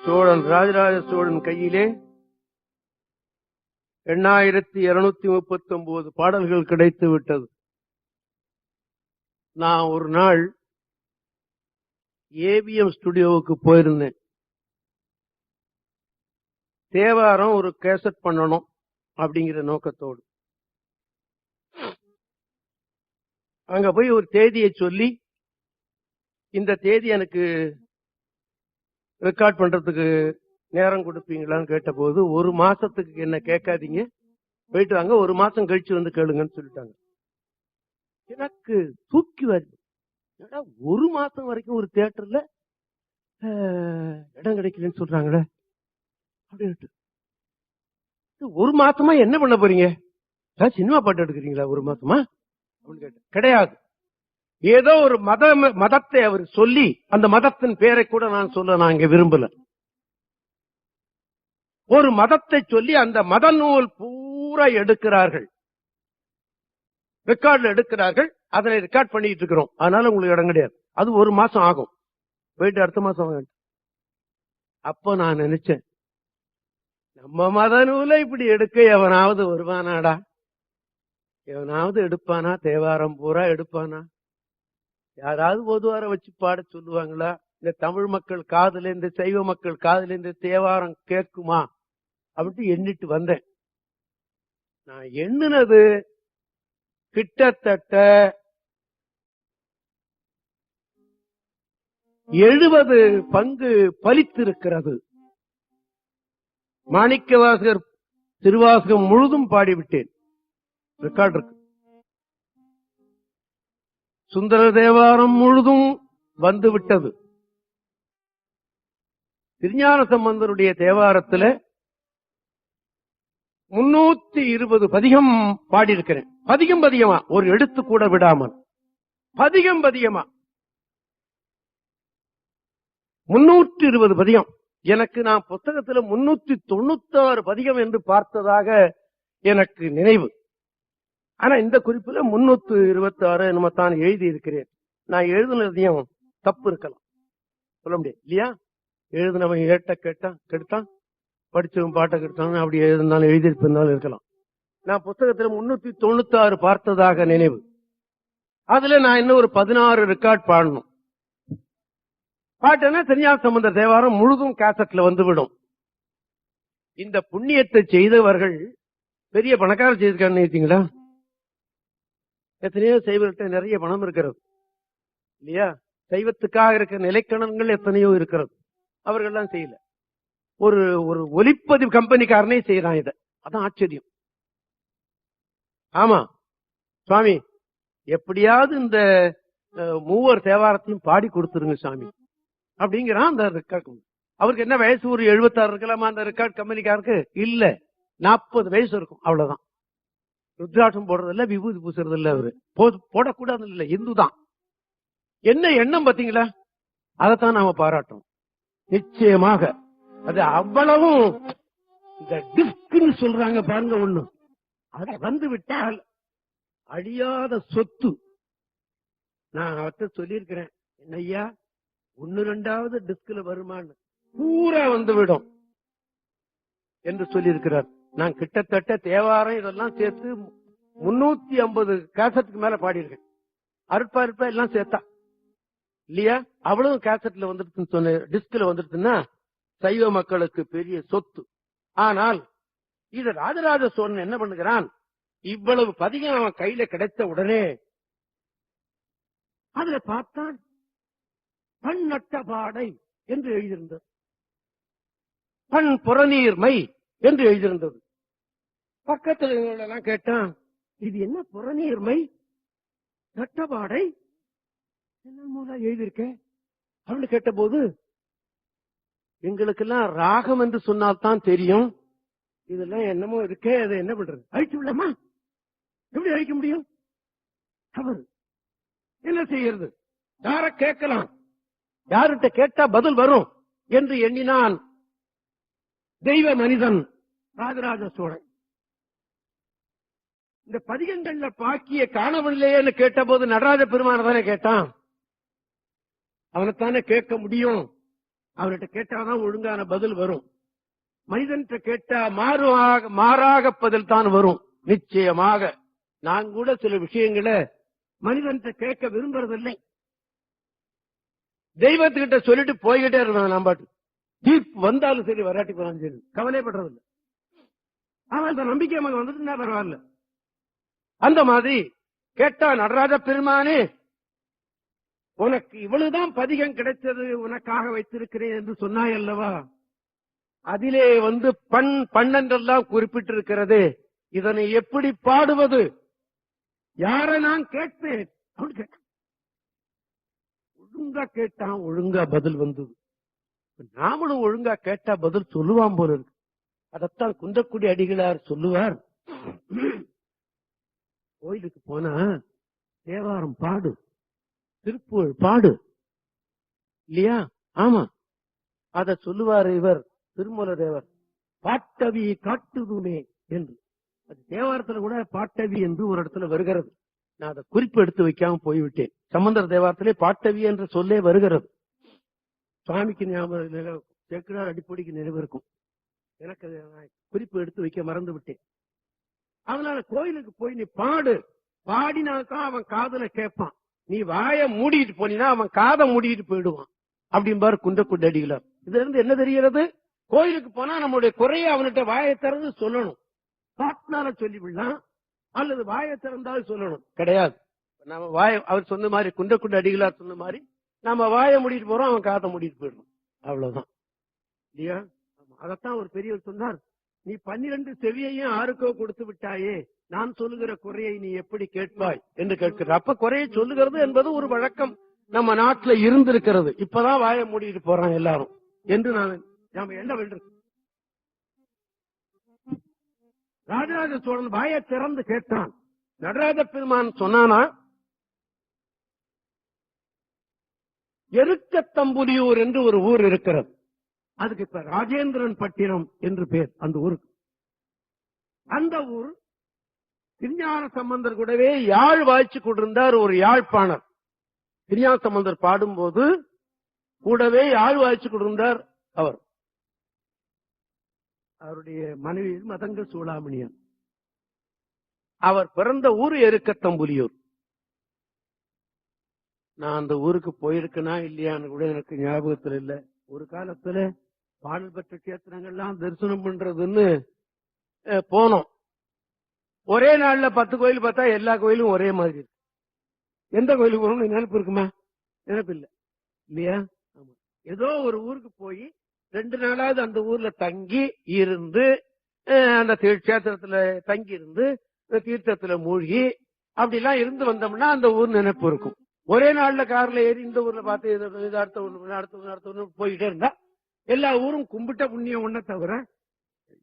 சோழன் ராஜராஜ சோழன் கையிலே 8239 பாடல்கள் கிடைத்து விட்டது. நான் ஒரு நாள் ஏவிஎம் ஸ்டுடியோவுக்கு போயிருந்தேன். தேவாரம் ஒரு கேசட் பண்ணணும் அப்படிங்கிற நோக்கத்தோடு அங்க போய் ஒரு தேதியை சொல்லி, இந்த தேதி எனக்கு ரெக்கார்ட் பண்றதுக்கு நேரம் கொடுப்பீங்களான்னு கேட்ட போது, ஒரு மாசத்துக்கு என்ன கேட்காதீங்க, போயிட்டு வாங்க, ஒரு மாசம் கழிச்சு வந்து கேளுங்கன்னு சொல்லிட்டாங்க. எனக்கு தூக்கி வருது. ஒரு மாசம் வரைக்கும் ஒரு தியேட்டர்ல இடம் கிடைக்கலன்னு சொல்றாங்களே அப்படின்ட்டு. ஒரு மாசமா என்ன பண்ண போறீங்க? சினிமா பாட்டு எடுக்கிறீங்களா ஒரு மாசமா அப்படின்னு கேட்டேன். கிடையாது, ஏதோ ஒரு மதத்தை அவர் சொல்லி, அந்த மதத்தின் பேரை கூட நான் சொல்ல நான் இங்க விரும்பல. ஒரு மதத்தை சொல்லி அந்த மத நூல் பூரா எடுக்கிறார்கள், ரெக்கார்ட்ல எடுக்கிறார்கள், அதனை ரெக்கார்ட் பண்ணிட்டு இருக்கிறோம். அதனால உங்களுக்கு இடம் கிடையாது. அது ஒரு மாசம் ஆகும், போயிட்டு அடுத்த மாசம் வாங்க. அப்ப நான் நினைச்சேன், நம்ம மத நூலை இப்படி எடுக்க எவனாவது வருவானாடா? எவனாவது எடுப்பானா? தேவாரம் பூரா எடுப்பானா? யாராவது பொதுவார வச்சு பாட சொல்லுவாங்களா? இந்த தமிழ் மக்கள் காதுல, இந்த சைவ மக்கள் காதுல இந்த தேவாரம் கேட்குமா அப்படின்னு எண்ணிட்டு வந்தேன். நான் எண்ணினது கிட்டத்தட்ட 70 பங்கு பலித்திருக்கிறது. மாணிக்கவாசகர் திருவாசகம் முழுதும் பாடிவிட்டேன், ரெக்கார்ட் இருக்கு. சுந்தர தேவாரம் முழுதும் வந்து விட்டது. திருஞான சம்பந்தருடைய தேவாரத்துல 320 பதிகம் பாடியிருக்கிறேன். பதிகம் பதிகமா, ஒரு எழுத்து கூட விடாமல் பதிகம் பதிகமா 320 பதிகம். எனக்கு நான் புத்தகத்துல 396 பதிகம் என்று பார்த்ததாக எனக்கு நினைவு. ஆனா இந்த குறிப்புல 326 நம்ம தான் எழுதி இருக்கிறேன். நான் எழுதுனதையும் தப்பு இருக்கலாம், சொல்ல முடியாது இல்லையா? எழுதுனவன் ஏட்ட கெடுத்தான், படிச்சவன் பாட்டை கெடுத்தான், அப்படி எழுதினாலும் எழுதியிருப்பிருந்தாலும் இருக்கலாம். நான் புத்தகத்துல 396 பார்த்ததாக நினைவு. அதுல நான் இன்னும் ஒரு 16 ரெக்கார்ட் பாடணும். பாட்டுன்னா திருஞான சம்பந்தர் தேவாரம் முழுதும் கேசட்ல வந்துவிடும். இந்த புண்ணியத்தை செய்தவர்கள் பெரிய பணக்காரர் செய்திருக்கான்னு நினைச்சீங்களா? எத்தனையோ சைவர்கிட்ட நிறைய பணம் இருக்கிறது இல்லையா? சைவத்துக்காக இருக்கிற நிலைக்கணங்கள் எத்தனையோ இருக்கிறது, அவர்கள்லாம் செய்யல. ஒரு ஒரு ஒலிப்பதிவு கம்பெனிக்காரனே செய்யறான் இத. அதான் ஆச்சரியம். ஆமா சுவாமி, எப்படியாவது இந்த மூவர் தேவாரத்தையும் பாடி கொடுத்துருங்க சாமி அப்படிங்கிறான் அந்த ரெக்கார்ட். அவருக்கு என்ன வயசு? ஒரு 76 இருக்கலாமா அந்த ரெக்கார்ட் கம்பெனிக்காருக்கு? இல்ல, 40 வயசு இருக்கும், அவ்வளவுதான். ருத்ராட்சம் போடுறது இல்ல, விபூதி பூசுறது இல்ல, அவரு போடக்கூடாது இல்ல, இந்து தான். என்ன எண்ணம் பாத்தீங்களா? அதைத்தான் நாம பாராட்டோம். நிச்சயமாக அது அவ்வளவும் இந்த டிஸ்க்னு சொல்றாங்க பாருங்க, ஒண்ணு அது வந்து விட்டால் அழியாத சொத்து. நான் அவர்கிட்ட சொல்லியிருக்கிறேன், என்னையா 1-2வது டிஸ்க்ல வருமான்னு, பூரா வந்து விடும் என்று சொல்லியிருக்கிறார். நான் கிட்டத்தட்ட தேவாரம் இதெல்லாம் சேர்த்து 350 கேசட்டுக்கு மேல பாடியிருக்கேன். அருட்பா எல்லாம் சேர்த்தா இல்லையா, அவ்வளவு கேசட்ல வந்துருச்சுன்னு சொன்ன, டிஸ்க்ல வந்துருச்சுன்னா சைவ மக்களுக்கு பெரிய சொத்து. ஆனால் இது ராஜராஜ சோழன் என்ன பண்ணுகிறான், இவ்வளவு பதிகம் அவன் கையில கிடைத்த உடனே அதுல பார்த்தான் பண் நட்ட பாடை என்று எழுதியிருந்தது, பண் புறநீர்மை என்று எழுதியிருந்தது. பக்கத்தில் எல்லாம் கேட்டான், இது என்ன புறநீர்மை நட்டபாடை என்ன மூலம் எழுதியிருக்க அப்படின்னு கேட்ட போது, எங்களுக்கெல்லாம் ராகம் என்று சொன்னால்தான் தெரியும், இதெல்லாம் என்னமோ இருக்கே, அதை என்ன பண்றது, அழிச்சு விடலாமா, எப்படி அழிக்க முடியும், அவர் என்ன செய்யறது, யார கேட்கலாம், யார்கிட்ட கேட்டா பதில் வரும் என்று எண்ணினான் தெய்வ மனிதன் ராஜராஜ சோழன். இந்த பதிகங்கள்ல பாக்கிய காணவில்லையேன்னு கேட்ட போது நடராஜ பெருமான தானே கேட்டான், அவனைத்தானே கேட்க முடியும், அவர்கிட்ட கேட்டாதான் ஒழுங்கான பதில் வரும். மனிதன்கிட்ட கேட்டா மாறாக பதில் தான் வரும் நிச்சயமாக. நான் கூட சில விஷயங்களை மனிதன்கிட்ட கேட்க விரும்புறதில்லை, தெய்வத்துக்கிட்ட சொல்லிட்டு போய்கிட்டே இருந்தேன். நான் பாட்டு தீர்ப்பு வந்தாலும் சரி வராட்டி போனாலும் சரி கவலைப்படுறதில்லை. அவன் அந்த நம்பிக்கை மகன் வந்துட்டு பரவாயில்ல. அந்த மாதிரி கேட்டா, நடராஜ பெருமானே உனக்கு இவ்வளவுதான் பதிகம் கிடைத்தது, உனக்காக வைத்திருக்கிறேன் என்று சொன்னாய் அல்லவா, அதிலே வந்து பண்ணென்றெல்லாம் குறிப்பிட்டிருக்கிறது, இதனை எப்படி பாடுவது, யாரை நான் கேட்பேன் அப்படின்னு கேட்டான். ஒழுங்கா கேட்டான், ஒழுங்கா பதில் வந்தது. நாமளும் ஒழுங்கா கேட்டா பதில் சொல்லுவான் போல இருக்கு. அதத்தான் குன்றக்குடி அடிகளார் சொல்லுவார், கோயிலுக்கு போனா தேவாரம் பாடு, திருப்புகழ் பாடு இல்லையா, ஆமா அத சொல்லுவார் இவர் திருமூல தேவர், பாட்டவி காட்டுதுமே என்று. அது தேவாரத்துல கூட பாட்டவி என்று ஒரு இடத்துல வருகிறது. நான் அதை குறிப்பு எடுத்து வைக்காம போய்விட்டேன். சம்பந்தர் தேவாரத்திலே பாட்டவி என்ற சொல்லே வருகிறது. சுவாமிக்கு ஞாபகம், சேக்கிழார் அடிப்படைக்கு நினைவு இருக்கும். எனக்கு குறிப்பு எடுத்து வைக்க மறந்து விட்டேன். அதனால கோயிலுக்கு போய் நீ பாடு, பாடினாக்கா அவன் காதுல கேட்பான். நீ வாய மூடிட்டு போனா அவன் காதை மூடிட்டு போயிடுவான் அப்படிம்பாரு குன்றக்குடி அடிகளார். இதுல இருந்து என்ன தெரிகிறது, கோயிலுக்கு போனா நம்மளுடைய குறைய அவன்கிட்ட வாயை திறந்து சொல்லணும். பாட்டினால சொல்லிவிடலாம், அல்லது வாயை திறந்தாலும் சொல்லணும் கிடையாது. நம்ம அவர் சொன்ன மாதிரி, குன்றக்குடி அடிகளார் சொன்ன மாதிரி நம்ம வாயை மூடிட்டு போறோம், அவன் காதை மூடிட்டு போயிடணும், அவ்வளவுதான் இல்லையா. அதத்தான் ஒரு பெரியவர் சொன்னார், நீ 12 செவியையும் யாருக்கோ கொடுத்து விட்டாயே, நான் சொல்லுகிற குறையை நீ எப்படி கேட்பாய் என்று கேட்கிற. அப்ப குறையை சொல்லுகிறது என்பது ஒரு வழக்கம் நம்ம நாட்டுல இருந்திருக்கிறது. இப்பதான் வாயை மூடிட்டு போறான் எல்லாரும் என்று நாம என்ன பண்றது. ராஜராஜ சோழன் வாயை திறந்து கேட்டான். நடராஜ பெருமான் சொன்னானா, எருக்கத்தம்புலியூர் என்று ஒரு ஊர் இருக்கிறது, அதுக்கு இப்ப ராஜேந்திரன் பட்டினம் என்று பேர் அந்த ஊருக்கு. அந்த ஊர் திருஞான சம்பந்தர் கூடவே யாழ் வாய்ச்சி கொண்டிருந்தார் ஒரு யாழ்ப்பாணர். திருஞான சம்பந்தர் பாடும்போது கூடவே யாழ் வாய்ச்சி கொண்டிருந்தார் அவர். அவருடைய மனைவி மதங்க சூளாமணியன். அவர் பிறந்த ஊர் எருக்கத்தம்புலியூர். நான் அந்த ஊருக்கு போயிருக்கேனா இல்லையான்னு கூட எனக்கு ஞாபகத்தில் இல்ல. ஒரு காலத்துல பாடல் பெற்ற கேத்திரங்கள்லாம் தரிசனம் பண்றதுன்னு போனோம். ஒரே நாள்ல 10 கோயில் பார்த்தா எல்லா கோயிலும் ஒரே மாதிரி இருக்கு. எந்த கோயிலுக்கு போகணும் நினைப்பு இருக்குமா? நினைப்பு இல்ல இல்லையா? ஆமா. ஏதோ ஒரு ஊருக்கு போய் 2 நாளாவது அந்த ஊர்ல தங்கி இருந்து, அந்த கேத்திரத்துல தங்கி இருந்து தீர்த்தத்துல மூழ்கி அப்படிலாம் இருந்து வந்தோம்னா அந்த ஊர் நினைப்பு இருக்கும். ஒரே நாள்ல கார்ல ஏறி இந்த ஊர்ல பார்த்து அடுத்த ஒண்ணு போயிட்டே இருந்தா எல்லா ஊரும் கும்பிட்ட புண்ணியம் ஒண்ண தவிர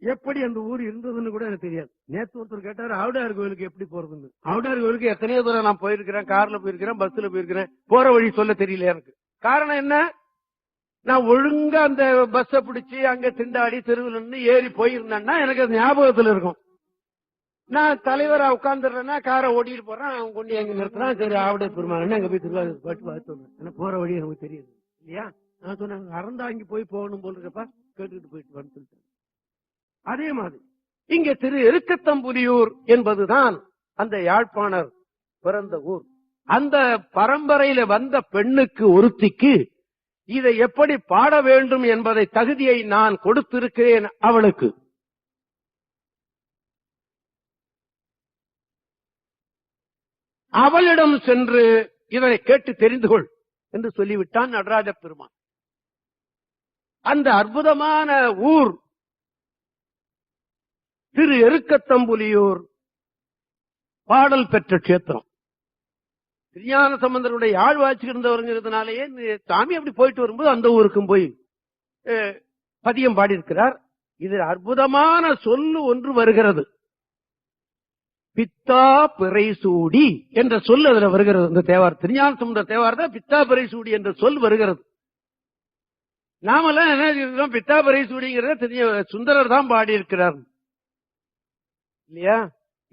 எப்படி அந்த ஊர் இருந்ததுன்னு கூட எனக்கு தெரியாது. நேத்து ஒருத்தர் கேட்டாரு, ஆவுடார் கோயிலுக்கு எப்படி போறதுன்னு. ஆவுடார் கோயிலுக்கு எத்தனையோ தூரம் நான் போயிருக்கிறேன், கார்ல போயிருக்கிறேன், பஸ்ல போயிருக்கிறேன், போற வழி சொல்ல தெரியல எனக்கு. காரணம் என்ன, நான் ஒழுங்கா அந்த பஸ்ஸ பிடிச்சி அங்க திண்டாடி தெருவில் ஏறி போயிருந்தேன்னா எனக்கு அது ஞாபகத்துல இருக்கும். நான் தலைவரா உட்கார்ந்துடுறேன்னா காரை ஓட்டிட்டு போறேன், அவன் கொண்டு எங்க நிறுத்துறான். சரி ஆவிட பெருமாள் அங்க போய் திருவாரூர் பாட்டு பார்த்து போற வழி நமக்கு தெரியுது இல்லையா. நான் சொன்னேன் அறந்தாங்கி போகணும் போல் இருக்கப்பா, கேட்டுக்கிட்டு போயிட்டு வந்து சொல்லிட்டேன். அதே மாதிரி இங்க திரு எருக்கத்தம்புலியூர் என்பதுதான் அந்த யாழ்ப்பாணர் பிறந்த ஊர். அந்த பரம்பரையில வந்த பெண்ணுக்கு ஒருத்திக்கு இதை எப்படி பாட வேண்டும் என்பதை தகுதியை நான் கொடுத்திருக்கிறேன் அவளுக்கு. அவளிடம் சென்று இதனை கேட்டு தெரிந்து கொள் என்று சொல்லிவிட்டான் நடராஜ பெருமான். அந்த அற்புதமான ஊர் திரு எருக்கத்தம்புலியூர் பாடல் பெற்ற கஷேத்திரம். திருஞான சம்பந்தருடைய ஆழ்வாட்சி இருந்தவருங்கிறதுனாலேயே சாமி அப்படி போயிட்டு வரும்போது அந்த ஊருக்கும் போய் பதியம் பாடியிருக்கிறார். இது அற்புதமான சொல்லு ஒன்று வருகிறது. பித்தா பிறை சூடி என்ற சொல் அதுல வருகிறது. இந்த தேவார் திருஞான சம்பந்தர் தேவார் தான் பித்தா பிறை சூடி என்ற சொல் வருகிறது. நாமெல்லாம் என்ன சொல்றோம், பித்தா பிறை சூடிங்கிறத சுந்தரர் தான் பாடியிருக்கிறார் இல்லையா.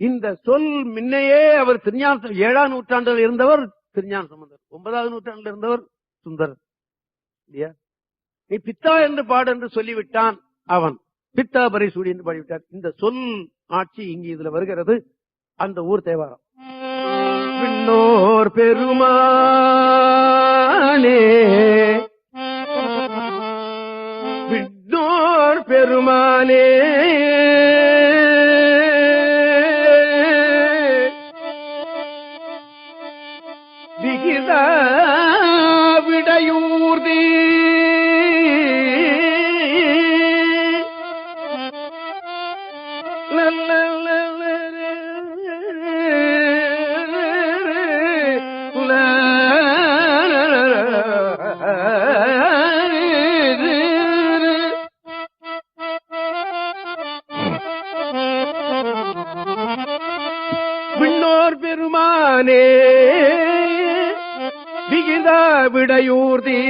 இந்த சொல் முன்னையே அவர் திருஞான 7ஆம் நூற்றாண்டில் இருந்தவர் திருஞான சம்பந்தர், 9வது நூற்றாண்டில் இருந்தவர் சுந்தரர் இல்லையா. நீ பித்தா என்று பாடு என்று சொல்லிவிட்டான் அவன், பித்தா பிறை சூடி என்று பாடிவிட்டார். இந்த சொல் ஆட்சி இங்கு இதுல வருகிறது. அந்த ஊர் தேவாரம். விண்ணோர் பெருமானே விண்ணோர் பெருமானே விகித விடையூர்தி விண்ணோர் பெருமானே விகித விடையூர்தி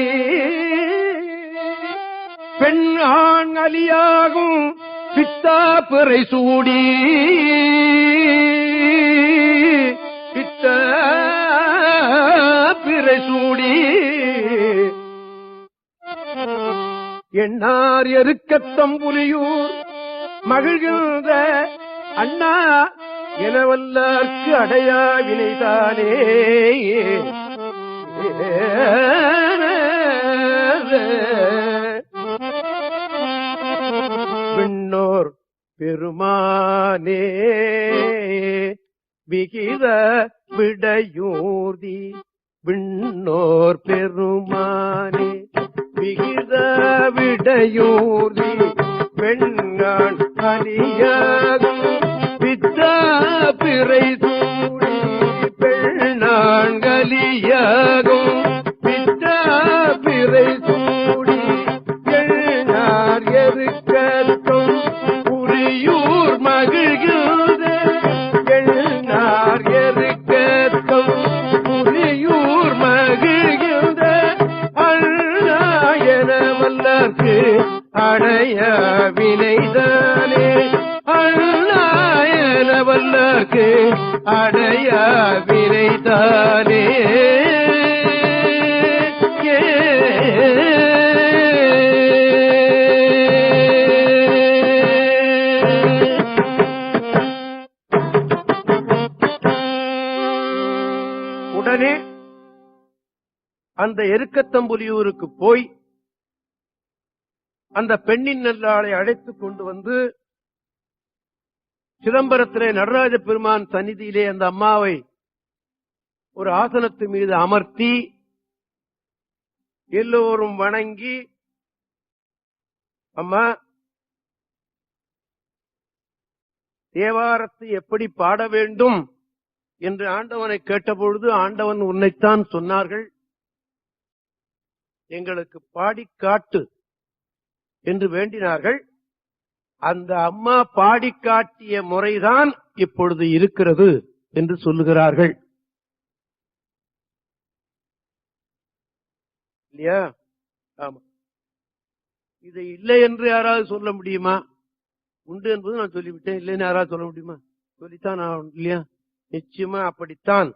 பெண் ஆண் அலியாகும் பித்தா பிறை சூடி பித்தா பிறை சூடி எண்ணார் எருக்கத்தம்புலியூர் மகிழ்கின்ற அண்ணா எனவல்லார்க்கு அடையா வினைதானே. விண்ணோர் பெருமானே விகித விடையூர்தி விண்ணோர் பெருமானே விகித விடையூர்தி பெண்ணான் அலியாகும் பித்தா பிறை சூடி பெண்ணான் கலியாகும் பித்தா பிறை சூடி எண்ணார் எருக்கத்தும் புலியூர் மகிழ்கின்ற எண்ணார் எருக்கத்தும் புலியூர் மகிழ்கின்ற அண்ணா என வல்லர்க்கு அடைய வினைதானே. அண்ணா என வல்லர்க்கு அடைய வினைதானே. உடனே அந்த எருக்கத்தம்புலியூருக்கு போய் அந்த பெண்ணின் நல்லாளை அழைத்துக் கொண்டு வந்து சிதம்பரத்திலே நடராஜ பெருமான் சந்நிதியிலே அந்த அம்மாவை ஒரு ஆசனத்து மீது அமர்த்தி எல்லோரும் வணங்கி, அம்மா தேவாரத்தை எப்படி பாட வேண்டும் என்று ஆண்டவனை கேட்டபொழுது ஆண்டவன் உன்னைத்தான் சொன்னார்கள், எங்களுக்கு பாடி காட்டு என்று வேண்டினார்கள். அந்த அம்மா பாடி காட்டிய முறைதான் இப்பொழுது இருக்கிறது என்று சொல்லுகிறார்கள் இல்லையா. ஆமா, இதை இல்லை என்று யாராவது சொல்ல முடியுமா? உண்டு என்பது நான் சொல்லிவிட்டேன், இல்லைன்னு யாராவது சொல்ல முடியுமா? சொல்லித்தான் இல்லையா? நிச்சயமா அப்படித்தான்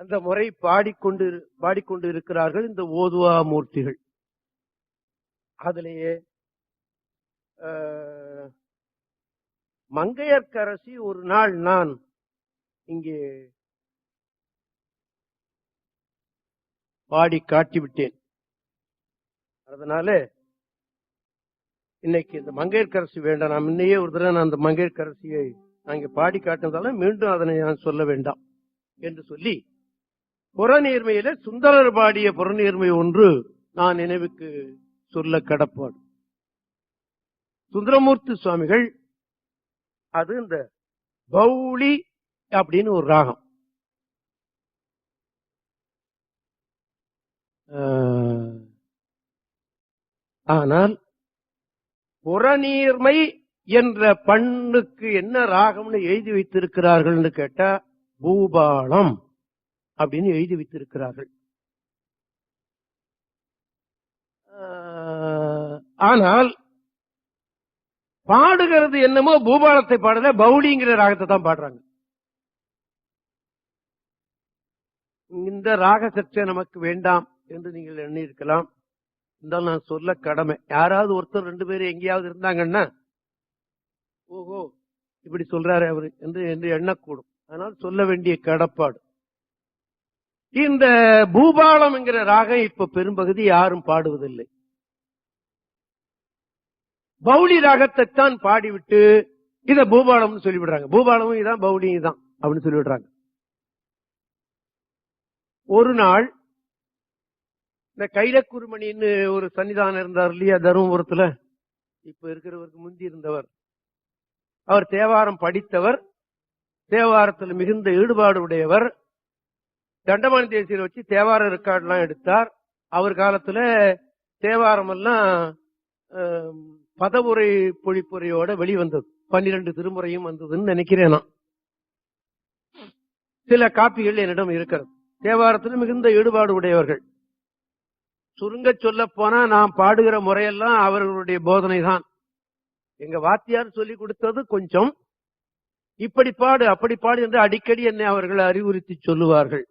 அந்த முறை பாடிக்கொண்டு இருக்கிறார்கள் இந்த ஓதுவா மூர்த்திகள். அதிலேயே மங்கையர்க்கரசி ஒரு நாள் நான் இங்கே பாடி காட்டிவிட்டேன். அதனால இன்னைக்கு இந்த மங்கையர்க்கரசி வேண்டாம். நான் முன்னையே ஒரு தடவை நான் அந்த மங்கையர்க்கரசியை நாங்க பாடி காட்டினதால மீண்டும் அதனை நான் சொல்ல வேண்டாம் என்று சொல்லி, புறநீர்மையில சுந்தரர் பாடிய புறநீர்மை ஒன்று நான் நினைவுக்கு சொல்ல கடப்பாடு. சுந்தரமூர்த்தி சுவாமிகள் அது இந்த பௌளி அப்படின்னு ஒரு ராகம். ஆனால் புறநீர்மை என்ற பண்ணுக்கு என்ன ராகம்னு எழுதி வைத்திருக்கிறார்கள் கேட்டா பூபாலம் அப்படின்னு எழுதி வைத்திருக்கிறார்கள். ஆனால் பாடுகிறது என்னமோ பூபாலத்தை பாடல, பௌளிங்கிற ராகத்தை தான் பாடுறாங்க. இந்த ராக சர்ச்சை நமக்கு வேண்டாம் என்று நீங்கள் எண்ணி இருக்கலாம். இருந்தாலும் நான் சொல்ல கடமை. யாராவது ஒருத்தர் 2 பேரும் எங்கேயாவது இருந்தாங்கன்னா ஓஹோ இப்படி சொல்றாரு அவரு என்று எண்ணக்கூடும். அதனால் சொல்ல வேண்டிய கடப்பாடு. இந்த பூபாலம் என்கிற ராகம் இப்ப பெரும்பகுதி யாரும் பாடுவதில்லை. பௌளி ராகத்தை தான் பாடிவிட்டு இத பூபாலம்னு சொல்லிவிடுறாங்க. பூபாலமும் இதான் பௌளியும் இதான் அப்படின்னு சொல்லிவிடுறாங்க. ஒரு நாள் இந்த கைலக்குருமணின்னு ஒரு சன்னிதானம் இருந்தார் இல்லையா தருமபுரத்துல, இப்ப இருக்கிறவருக்கு முந்தி இருந்தவர். அவர் தேவாரம் படித்தவர், தேவாரத்தில் மிகுந்த ஈடுபாடு உடையவர். தண்டமானி தேசியர் வச்சு தேவார ரெக்கார்ட் எல்லாம் எடுத்தார். அவர் காலத்துல தேவாரம் எல்லாம் பதவுரை பொழிப்புரையோட வெளிவந்தது. 12 திருமுறையும் வந்ததுன்னு நினைக்கிறேன். நான் சில காப்பிகள் என்னிடம் இருக்கிறது. தேவாரத்தில் மிகுந்த ஈடுபாடு உடையவர்கள். சுருங்க சொல்ல போனா நான் பாடுகிற முறையெல்லாம் அவர்களுடைய போதனை தான். எங்க வாத்தியார் சொல்லி கொடுத்தது கொஞ்சம், இப்படி பாடு அப்படி பாடு என்று அடிக்கடி என்னை அவர்கள் அறிவுறுத்தி சொல்லுவார்கள்.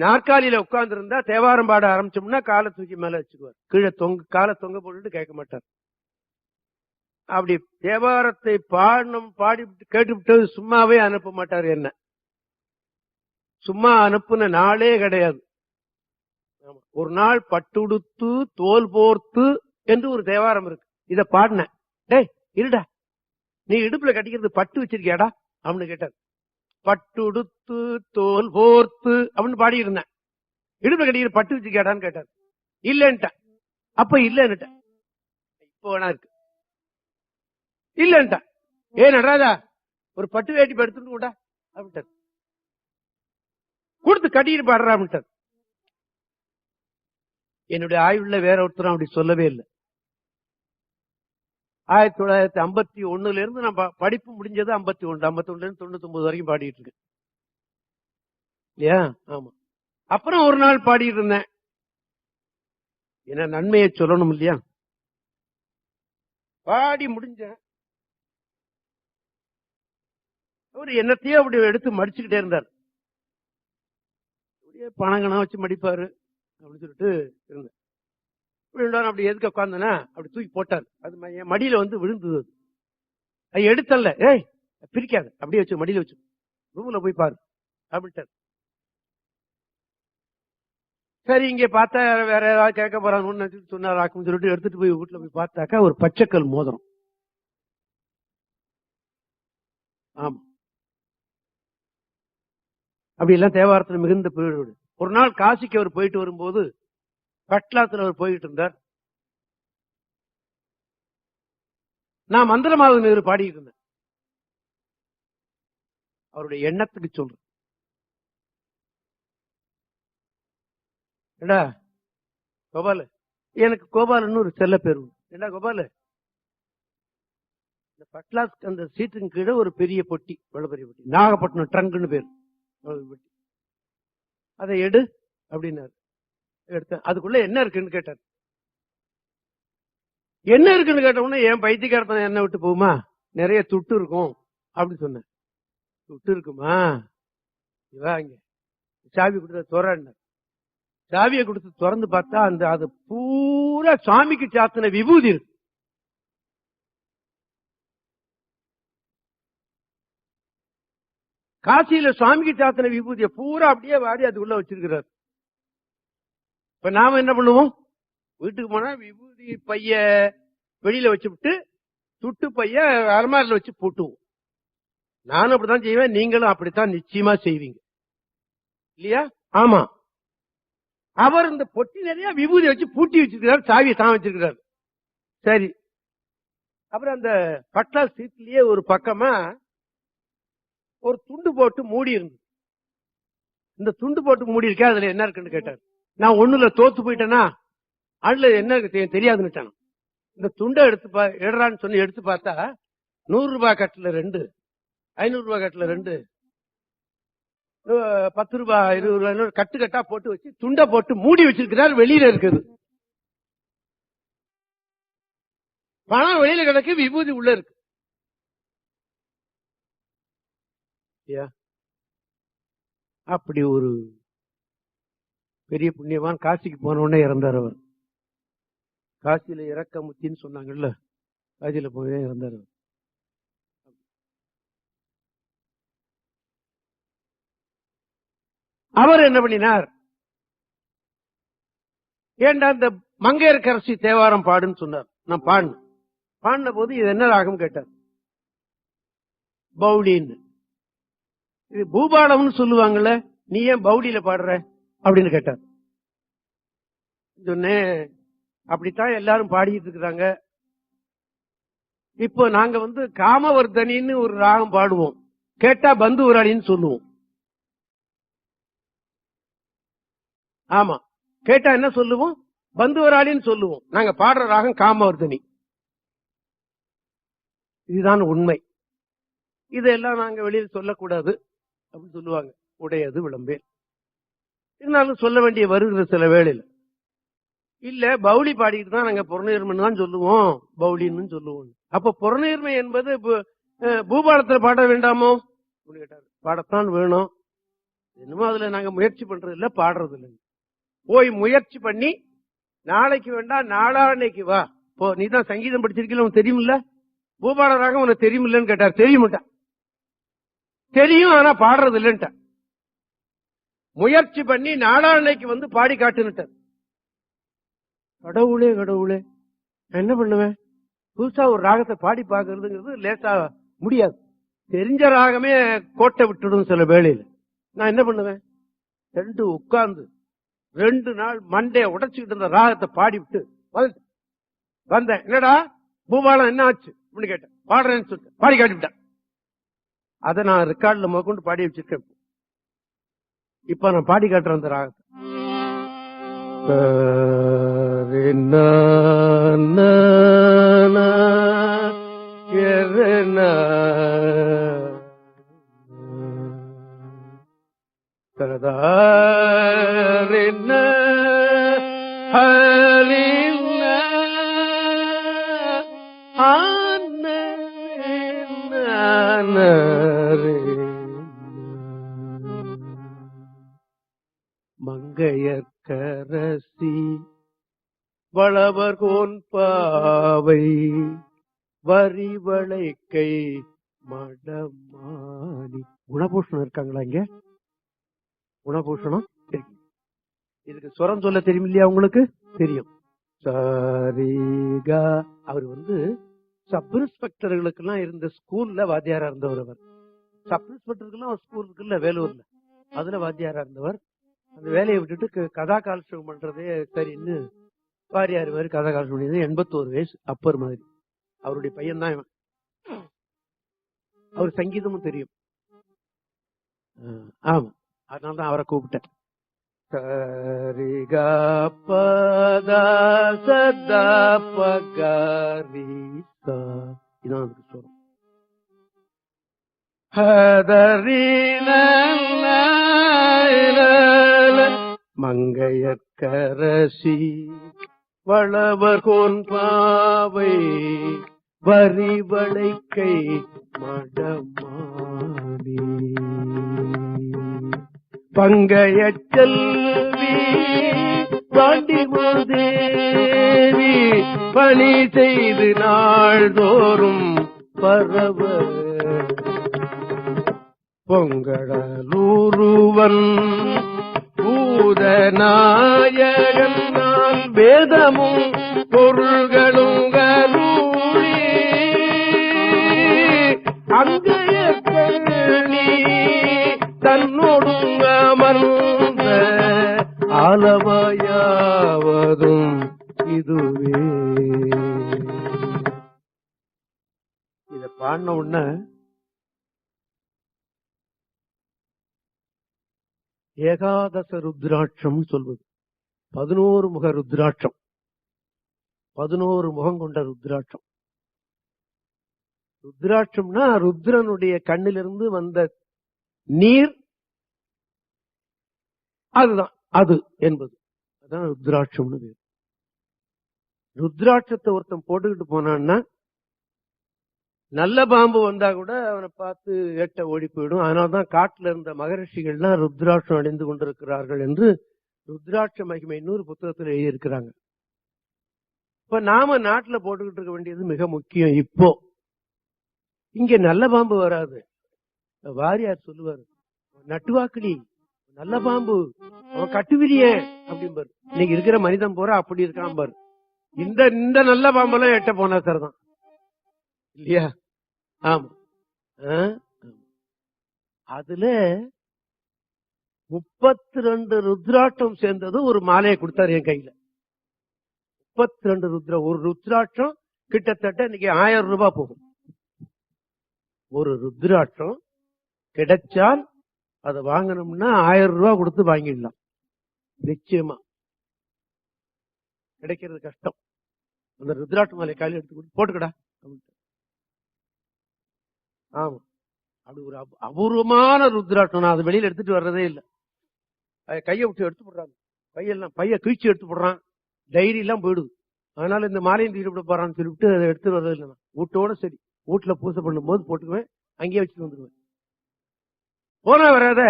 நாற்காலியில உட்கார்ந்து இருந்தா தேவாரம் பாட ஆரம்பிச்சோம்னா காலை தூக்கி மேல வச்சுக்குவார். கீழே காலை தொங்க போட்டுட்டு கேட்க மாட்டார். அப்படி தேவாரத்தை பாடி கேட்டுவிட்டு சும்மாவே அனுப்ப மாட்டார். என்ன சும்மா அனுப்புன நாளே கிடையாது. ஒரு நாள் பட்டுடுத்து தோல் போர்த்து என்று ஒரு தேவாரம் இருக்கு. இத பாடின, டேய் இருடா, நீ இடுப்புல கட்டிக்கிறது பட்டு வச்சிருக்கியாடா அப்படின்னு கேட்டார். பட்டுடுத்து தோல் போர்த்து அப்படின்னு பாடி இருந்தேன். இடுப்புல கட்டிக்கிற பட்டு வச்சிருக்கியாடான்னு கேட்டார். இல்லன்ட்டேன். அப்ப இல்லன்னுட்டேன். இப்போ வேணா இருக்கு. இல்லன்ட்டேன். ஏ நடராஜா, ஒரு பட்டு வேட்டி படுத்துட்டு கூடா அப்படின்ட்டார். கொடுத்து கட்டிட்டு பாடுறா அப்படின்ட்டார். என்னுடைய ஆய்வுல வேற ஒருத்தரும் அப்படி சொல்லவே இல்லை. 1951 இருந்து நான் படிப்பு முடிஞ்சது 51, 51 இருந்து 99 வரைக்கும் பாடிட்டு இருக்கேன் இல்லையா? ஆமா. அப்புறம் ஒரு நாள் பாடிட்டு இருந்தேன். என்ன நன்மையை சொல்லணும் இல்லையா? பாடி முடிஞ்சேன். அவரு என்னத்தையோ அப்படி எடுத்து மடிச்சுக்கிட்டே இருந்தார். பணங்கனா வச்சு மடிப்பாரு அப்படின்னு சொல்லிட்டு இருந்தேன். அப்படி எதுக்கு உட்கார்ந்தனா அப்படி தூக்கி போட்டார். அது என் மடியில வந்து விழுந்தது. அது எடுத்தல்ல, ஏய் பிரிக்காது, அப்படியே வச்சு மடியில வச்சு ரூம்ல போய் பாரு அப்படின்ட்டார். சரி இங்க பார்த்தா வேற ஏதாவது கேட்க போறான்னு சொன்னாராக்குன்னு சொல்லிட்டு எடுத்துட்டு போய் வீட்டுல போய் பார்த்தாக்கா ஒரு பச்சைக்கல் மோதிரம். ஆமா, அப்படி எல்லாம் தேவாரத்துல மிகுந்த பீடு. ஒரு நாள் காசிக்கு அவர் போயிட்டு வரும்போது பட்லாத்துல அவர் போயிட்டு இருந்தார். நான் மந்திரமாவது நேரு பாடிட்டு இருந்தேன். அவருடைய எண்ணத்துக்கு சொல்றேன். ஏடா கோபாலு, எனக்கு கோபாலன்னு ஒரு செல்ல பேரு. ஏடா கோபாலு, இந்த பட்லாஸ் அந்த சீட்டுக்கு கீழே ஒரு பெரிய பொட்டி, வெள்ள பெரிய பொட்டி, நாகப்பட்டினம் ட்ரங்க்னு பேரு. அதை எடு அப்படின்னாரு. எடுத்தேன். அதுக்குள்ள என்ன இருக்குன்னு கேட்டார். என்ன இருக்குன்னு கேட்ட உடனே என் பைத்தியக்காரத்தனை என்ன விட்டு போகுமா? நிறைய துட்டு இருக்கும் அப்படின்னு சொன்னேன். துட்டு இருக்குமா? இங்க சாவி கொடுத்த துறன்னு சாவியை கொடுத்து திறந்து பார்த்தா அந்த அது பூரா சாமிக்கு சாத்தின விபூதி இருக்கு. காசியில சுவாமிக்கு சாத்தின விபூதியை பூரா அப்படியே வாரி அதுக்குள்ள வச்சிருக்கிறார். இப்ப நாம என்ன பண்ணுவோம்? வீட்டுக்கு போனா விபூதி பைய வெளியில வச்சு விட்டு துட்டு பைய அலமாரில வச்சு போட்டுவோம். நானும் அப்படித்தான் செய்வேன், நீங்களும் அப்படித்தான் நிச்சயமா செய்வீங்க இல்லையா? ஆமா. அவர் இந்த பொட்டி நிறைய விபூதி வச்சு பூட்டி வச்சிருக்கிறார், சாவியை தான் வச்சிருக்கிறார். சரி, அப்புறம் அந்த பட்டா சீட்லயே ஒரு பக்கமா ஒரு துண்டு போட்டு மூடி இருந்து, இந்த துண்டு போட்டு மூடி இருக்கே அதுல என்ன இருக்குன்னு கேட்டார். நான் ஒண்ணுல தோத்து போயிட்டேனா, அதுல என்ன தெரியாதுன்னு. இந்த துண்டை எடுறான்னு சொல்லி எடுத்து பார்த்தா 100 ரூபாய் கட்டுல 2, 500 ரூபாய் கட்டுல 2, 10 ரூபாய் 20 ரூபாய் கட்டு கட்டா போட்டு வச்சு துண்டை போட்டு மூடி வச்சிருக்கிறார். வெளியில இருக்குது பணம், வெளியில கிடக்கு, விபூதி உள்ள இருக்கு. அப்படி ஒரு பெரிய புண்ணியவான் காசிக்கு போன உடனே இறந்தார். அவர் காசியில இறக்க முத்தின்னு சொன்னாங்கல்ல, காசியில போய் இறந்தார். அவர் என்ன பண்ணினார்? ஏண்டா இந்த மங்கையர்க்கரசி தேவாரம் பாடுன்னு சொன்னார். நான் பாடின போது இது என்ன ராகம் கேட்டார். பவுடின்னு. இது பூபாலம்னு சொல்லுவாங்கல்ல, நீ ஏன் பவுடியில பாடுற அப்படின்னு கேட்டார். சொன்னேன், அப்படித்தான் எல்லாரும் பாடிட்டு இருக்கிறாங்க. இப்போ நாங்க காமவர்தனின்னு ஒரு ராகம் பாடுவோம், கேட்டா பந்து ஊராளின்னு சொல்லுவோம். ஆமா, கேட்டா என்ன சொல்லுவோம்? பந்துவராளின்னு சொல்லுவோம். நாங்க பாடுற ராகம் காமவர்தனி. இதுதான் உண்மை. இதெல்லாம் நாங்க வெளியில் சொல்லக்கூடாது அப்படின்னு சொல்லுவாங்க. உடையது விளம்பேல். இருந்தாலும் சொல்ல வேண்டிய வருகிற சில வேளையில். இல்ல பவுளி பாடிட்டு தான் நாங்க புறநீர்மைன்னு தான் சொல்லுவோம், பவுளின்னு சொல்லுவோம். அப்ப புறநீர்மை என்பது பூபாலத்துல பாட வேண்டாமோ கேட்டாரு. பாடத்தான் வேணும். என்னமோ அதுல நாங்க முயற்சி பண்றது இல்ல, பாடுறது இல்லை. போய் முயற்சி பண்ணி நாளைக்கு வேண்டாம் நாளான்னைக்கு வா போ, நீ தான் சங்கீதம் படிச்சிருக்கீங்க, உனக்கு தெரியுமில்ல, பூபால ராகம் உனக்கு தெரியுமில்லன்னு கேட்டார். தெரியுமாட்டா? தெரியும், ஆனா பாடுறது இல்லைன்ட்ட. முயற்சி பண்ணி நாளான்னைக்கு பாடி காட்டுன்னுட்டார். கடவுளே கடவுளே, நான் என்ன பண்ணுவேன்? புதுசா ஒரு ராகத்தை பாடி பாக்குறதுங்கிறது லேசா முடியாது. தெரிஞ்ச ராகமே கோட்டை விட்டுடும் சில வேளையில. நான் என்ன பண்ணுவேன்? உட்கார்ந்து 2 நாள் மண்டே உடைச்சுக்கிட்டு இருந்த ராகத்தை பாடி விட்டு வந்தேன். என்னடா பூபாலம் என்ன ஆச்சு அப்படின்னு கேட்டேன். பாடுறேன்னு சொல்லிட்டு பாடி காட்டிவிட்டேன். அதை நான் ரெக்கார்ட்ல முதற்கொண்டு பாடி வச்சிருக்கேன். இப்ப நான் பாடி காட்டுறேன் அந்த ராகத்தை. மங்கையர்க்கரசி வளவர்கோன் பாவை வரிவளைக்கை மடமானி. குணபூஷணம் இருக்காங்களா இங்க? குணபூஷணம் இருக்கு. இதுக்கு சுரம் சொல்ல தெரியும் இல்லையா? உங்களுக்கு தெரியும். சரிகா. அவர் சப் இன்ஸ்பெக்டர்களுக்கு எல்லாம் இருந்த ஸ்கூல்ல வாத்தியாரா இருந்தவர். அவர் சப் இன்ஸ்பெக்டருக்கு எல்லாம் ஸ்கூல் இருக்குல்ல வேலூர்ல, அதுல வாத்தியாரா இருந்தவர். அந்த வேலையை விட்டுட்டு கதா காலட்சேபம் பண்றதே சரின்னு வாரியார் மாதிரி கதா காலட்சேபம் பண்ணி 81 வயசு அப்பர் மாதிரி. அவருடைய பையன் தான் இவன். அவர் சங்கீதமும் தெரியும். ஆமா, அதனாலதான் அவரை கூப்பிட்டேன். சரிகா பதா சதா பகரிசா, இதான் அதுக்கு சொல்றோம். மங்கையர்க்கரசி வளவர்கோன் பாவை வரிவளை கை மடமானே பங்கைய செல்வி பாண்டி மூதேவி பணி செய்து நாள்தோறும் பரவ பொங்கடலூருவன் பூதநாயகன் நான் வேதமும் பொருள்களும் கருளி அங்கைய கண்ணி தன்னோடும் அமர்ந்த ஆலவாயாவதும் இதுவே. இத பாடின உடனே ஏகாதச ருத்ராட்சம் சொல்வது 11 முக ருத்ராட்சம், 11 முகம் கொண்ட ருத்ராட்சம். ருத்ராட்சம்னா ருத்ரனுடைய கண்ணிலிருந்து வந்த நீர், அதுதான் அது என்பது. அதான் ருத்ராட்சம்னு பேர். ருத்ராட்சத்தை ஒருத்தன் போட்டுக்கிட்டு போனான்னா நல்ல பாம்பு வந்தா கூட அவனை பார்த்து எட்ட ஓடி போயிடும். அதனால்தான் காட்டுல இருந்த மகரிஷிகள்லாம் ருத்ராட்சம் அடைந்து கொண்டிருக்கிறார்கள் என்று ருத்ராட்ச மகிமை 100 புத்தகத்தில் எழுதியிருக்கிறாங்க. இப்ப நாம நாட்டுல போட்டுக்கிட்டு இருக்க வேண்டியது மிக முக்கியம். இப்போ இங்க நல்ல பாம்பு வராது. வாரியார் சொல்லுவாரு, நட்டுவாக்குடி நல்ல பாம்பு, அவன் கட்டுவிரிய அப்படிம்பாரு. இன்னைக்கு இருக்கிற மனிதன் போற அப்படி இருக்கான் பாரு. இந்த நல்ல பாம்பெல்லாம் எட்ட போனா சார் தான் இல்லையா? ஆமா. அதுல 32 ருத்ராட்சம் சேர்ந்தது ஒரு மாலையை கொடுத்தாரு என் கையில. 32 ஒரு ருத்ராட்சம் கிட்டத்தட்ட இன்னைக்கு 1000 ரூபாய் போகும். ஒரு ருத்ராட்சம் கிடைச்சால் அதை வாங்கணும்னா 1000 ரூபாய் கொடுத்து வாங்கிடலாம். நிச்சயமா கிடைக்கிறது கஷ்டம். அந்த ருத்ராட்ச மாலை கையில எடுத்து போட்டுக்கடா. ஆமா, அப்படி ஒரு அபூர்வமான ருத்ராட்சம். நான் அதை வெளியில எடுத்துட்டு வர்றதே இல்லை. கையை விட்டு எடுத்து போடுறாங்க, கையெல்லாம் பைய கிழிச்சு எடுத்து போடுறான், டைரி எல்லாம் போயிடுது. அதனால இந்த மாலையும் தீட்டு போறான்னு சொல்லிவிட்டு அதை எடுத்து வர்றது இல்லை. வீட்டோட சரி, வீட்டுல பூசை பண்ணும் போது போட்டுக்குவேன், அங்கேயே வச்சுட்டு வந்துடுவேன். போனா வராத.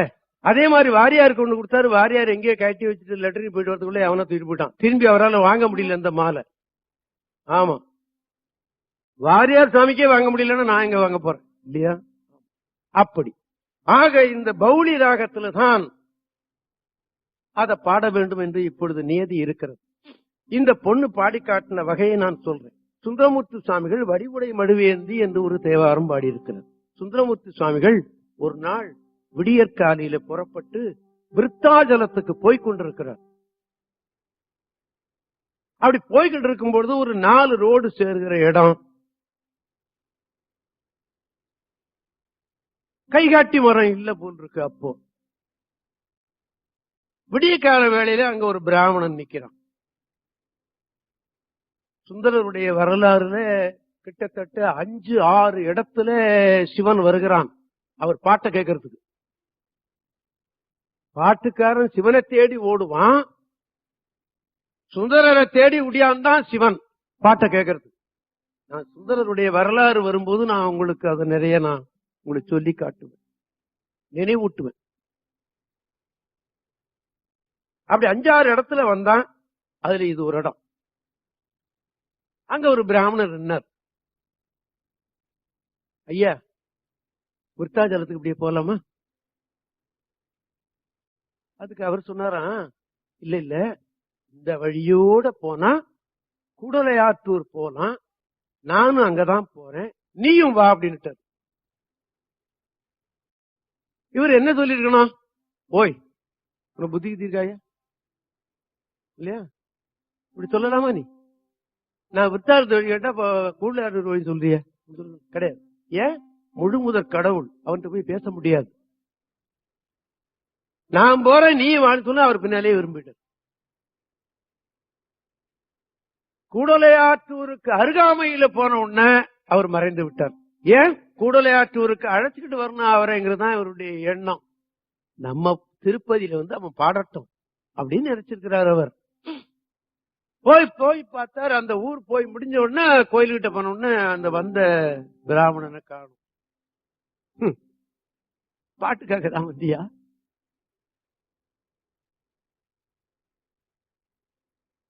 அதே மாதிரி வாரியாருக்கு ஒண்ணு கொடுத்தாரு. வாரியார் எங்கேயோ கட்டி வச்சுட்டு லெட்டருக்கு போயிட்டு வரதுக்குள்ள அவனை தூக்கிட்டு போயிட்டான். திரும்பி அவரால் வாங்க முடியல அந்த மாலை. ஆமா, வாரியார் சாமிக்கே வாங்க முடியலன்னா நான் எங்க வாங்க போறேன் இல்லையா? அப்படி ஆக இந்த பௌளி ராகத்துல தான் அதை பாட வேண்டும் என்று இப்பொழுது நியதி இருக்கிறது. இந்த பொண்ணு பாடி காட்டின வகையை நான் சொல்றேன். சுந்தரமூர்த்தி சுவாமிகள் வடிவுடை மடுவேந்தி என்று ஒரு தேவாரம் பாடி இருக்கிறது. சுந்தரமூர்த்தி சுவாமிகள் ஒரு நாள் விடியற்காலையில புறப்பட்டு விருத்தாஜலத்துக்கு போய்கொண்டிருக்கிறார். அப்படி போய்கிட்டு இருக்கும் பொழுது ஒரு 4 ரோடு சேர்கிற இடம் கைகாட்டி மரம் இல்ல போல் இருக்கு. அப்போ விடிய கால வேளையில அங்க ஒரு பிராமணன் நிக்கிறான். சுந்தரருடைய வரலாறுல கிட்டத்தட்ட 5-6 இடத்துல சிவன் வருகிறான் அவர் பாட்டை கேட்கறதுக்கு. பாட்டுக்காரன் சிவனை தேடி ஓடுவான், சுந்தரரை தேடி உடையான்தான் சிவன் பாட்டை கேட்கறது. நான் சுந்தரருடைய வரலாறு வரும்போது நான் உங்களுக்கு அதை நிறைய நான் உங்களுக்கு சொல்லி காட்டுவேன், நினைவூட்டுவேன். அப்படி 5-6 இடத்துல வந்தான். அதுல இது ஒரு இடம். அங்க ஒரு பிராமணர் நின்னார். ஐயா, விருத்தாஜலத்துக்கு இப்படியே போலாமா? அதுக்கு அவர் சொன்னாராம், இல்ல இல்ல, இந்த வழியோட போனா குடலையாத்தூர் போலாம், நானும் அங்கதான் போறேன், நீயும் வா அப்படின்னுட்டார். இவர் என்ன சொல்லிருக்கணும்? ஓய், உனக்கு புத்தி இருக்காயா இல்லையா? இப்படி சொல்லலாமா? நீ நான் விருத்தாஜலத்து வழி கேட்டா குடலையாத்தூர் வழி சொல்றிய? கிடையாது. ஏன்? முழு முதற் கடவுள், அவன்கிட்ட போய் பேச முடியாது. நான் போறேன், நீ வான்னு சொன்ன அவர் பின்னாலே விரும்பிட்டார். கூடலையாற்றூருக்கு அருகாமையில போன உடனே அவர் மறைந்து விட்டார். ஏன்? கூடலையாற்றூருக்கு அழைச்சிக்கிட்டு வரணும் அவரைங்கிறதுதான் இவருடைய எண்ணம். நம்ம திருப்பதியில அவன் பாடட்டும் அப்படின்னு நினைச்சிருக்கிறார் அவர். போய் பார்த்தார். அந்த ஊர் போய் முடிஞ்ச உடனே கோயில்கிட்ட போன உடனே அந்த வந்த பிராமணனை காணும். பாட்டுக்காக தான் வந்தியா?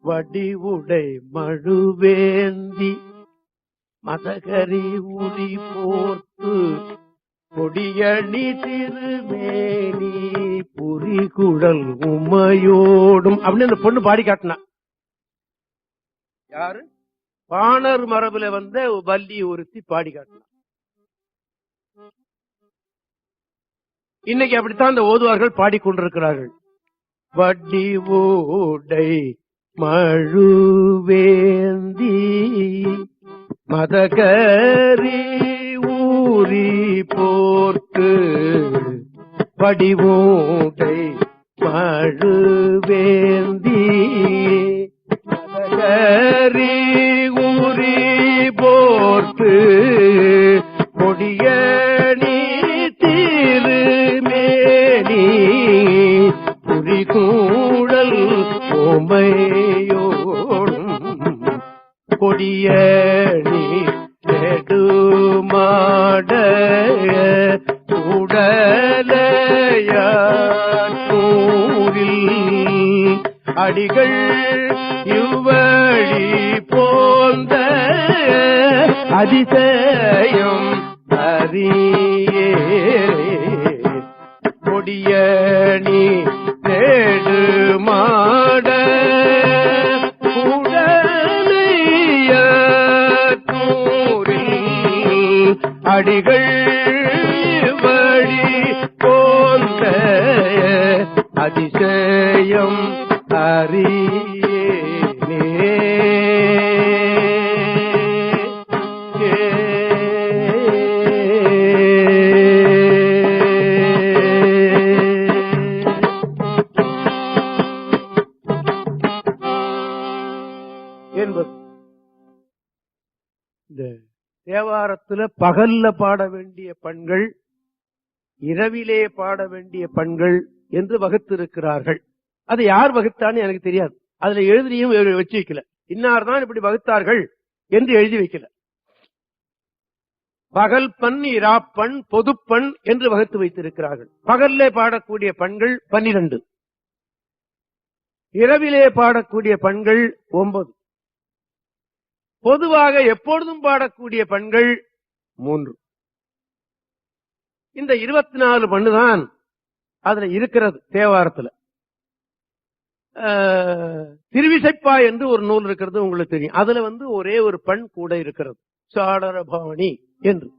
வடிவுடை மழுவேந்தி மதகரி உரி போர்த்து கொடியணி திருமேனி புரிகுழல் உமையோடும் அப்படின்னு அந்த பொண்ணு பாடி காட்டினா. யாரு? பாணர் மரபுல வந்த வள்ளி ஒருத்தி பாடி காட்டினா. இன்னைக்கு அப்படித்தான் அந்த ஓதுவார்கள் பாடிக்கொண்டிருக்கிறார்கள். வடிவோடை மழுவேந்தி மதகரி ஊரி போர்த்து வடிவோடை மழுவேந்தி மதகரி ஊரி போர்த்து கொடியணி திருமேனி புரிகூழல் உமையோடும் கொடியணி நெடுமாட உடலையூரில் அடிகள் இவ்வழி போந்த அதிசயம் அறியே கொடியணி நெடுமாட உடலையூரில் அடிகள் வழி போந்த அதிசயம் அறியேனே. என்பது இந்த தேவாரத்துல பகல்ல பாட வேண்டிய பண்கள், இரவிலே பாட வேண்டிய பண்கள் என்று வகுத்திருக்கிறார்கள். அது யார் வகுத்தான்னு எனக்கு தெரியாது. அதுல எழுதியும் வச்சு வைக்கல. இன்னார் தான் இப்படி வகுத்தார்கள் என்று எழுதி வைக்கல. பகல் பண், இராப்பண், பொதுப்பண் என்று வகுத்து வைத்திருக்கிறார்கள். பகல்லே பாடக்கூடிய பண்கள் 12, இரவிலே பாடக்கூடிய பண்கள் 9, பொதுவாக எப்பொழுதும் பாடக்கூடிய பண்கள் 3. இந்த 24 பண்ணுதான் அதுல இருக்கிறது தேவாரத்துல. திருவிசைப்பா என்று ஒரு நூல் இருக்கிறது, உங்களுக்கு தெரியும். அதுல ஒரே ஒரு பண் கூட இருக்கிறது, சாளரபாணி என்று.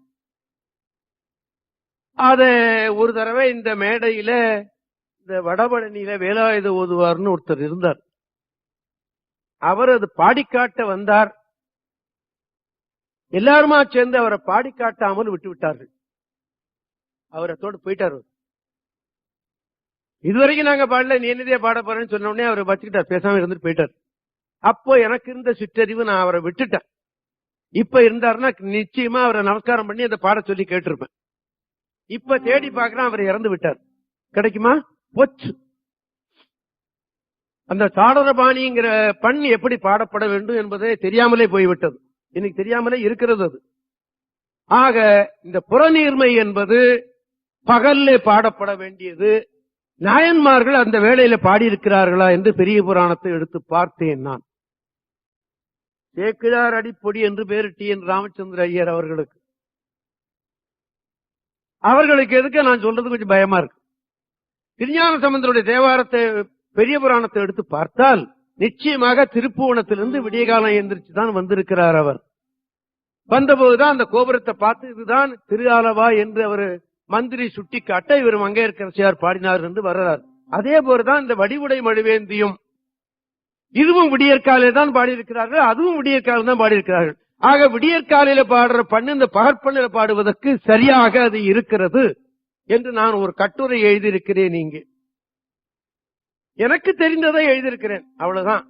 அத ஒரு தடவை இந்த மேடையில, இந்த வடபழனியில வேலாயுத ஓதுவார்னு ஒருத்தர் இருந்தார். அவர் அது பாடிக்காட்ட வந்தார். எல்லாருமா சேர்ந்து அவரை பாடிக்காட்டாமல் விட்டு விட்டார்கள். அவர் அதோடு போயிட்டார். இதுவரைக்கும் நாங்க பாடல, நீ என்னதே பாட போறேன்னு சொன்ன உடனே அவரை வச்சுக்கிட்டார், பேசாம இருந்துட்டு போயிட்டார். அப்போ எனக்கு இருந்த சிற்றறிவு, நான் அவரை விட்டுட்டேன். இப்ப இருந்தாருன்னா நிச்சயமா அவரை நமஸ்காரம் பண்ணி அதை பாட சொல்லி கேட்டிருப்பேன். இப்ப தேடி பாக்குறேன், அவர் இறந்து விட்டார். கிடைக்குமா? போச்சு. அந்த சாளரபாணிங்கிற பண் எப்படி பாடப்பட வேண்டும் என்பதை தெரியாமலே போய்விட்டது. இன்னைக்கு தெரியாமலே இருக்கிறது அது. ஆக இந்த புறநீர்மை என்பது பகல்ல பாடப்பட வேண்டியது. நாயன்மார்கள் அந்த வேளையில பாடியிருக்கிறார்களா என்று பெரிய புராணத்தை எடுத்து பார்த்தேன் நான். சேக்கிழார் அடிப்பொடி என்று பேரு டி.என். ராமச்சந்திர ஐயர் அவர்களுக்கு. அவர்களுக்கு எதுக்கு நான் சொல்றது கொஞ்சம் பயமா இருக்கு. திருஞான சம்பந்தருடைய தேவாரத்தை, பெரிய புராணத்தை எடுத்து பார்த்தால் நிச்சயமாக திருப்புவனத்திலிருந்து விடிய காலம் எந்திரிச்சு தான் வந்திருக்கிறார். அவர் வந்தபோதுதான் அந்த கோபுரத்தை பார்த்து இதுதான் திரு ஆலவா என்று அவர் மந்திரி சுட்டி காட்ட, இவர் மங்கையர்க்கரசியார் பாடினார் என்று வர்றார். அதே போலதான் இந்த வடிவுடை மழுவேந்தியும் இதுவும் விடியற்காலையில தான் பாடியிருக்கிறார்கள், அதுவும் விடியற்காலம் தான் பாடியிருக்கிறார்கள். ஆக விடியற்காலையில பாடுற பண்ணு இந்த பகற்பண்ணில பாடுவதற்கு சரியாக அது இருக்கிறது என்று நான் ஒரு கட்டுரை எழுதியிருக்கிறேன். இங்கே எனக்கு தெரிந்ததை எழுதியிருக்கிறேன், அவ்வளவுதான்.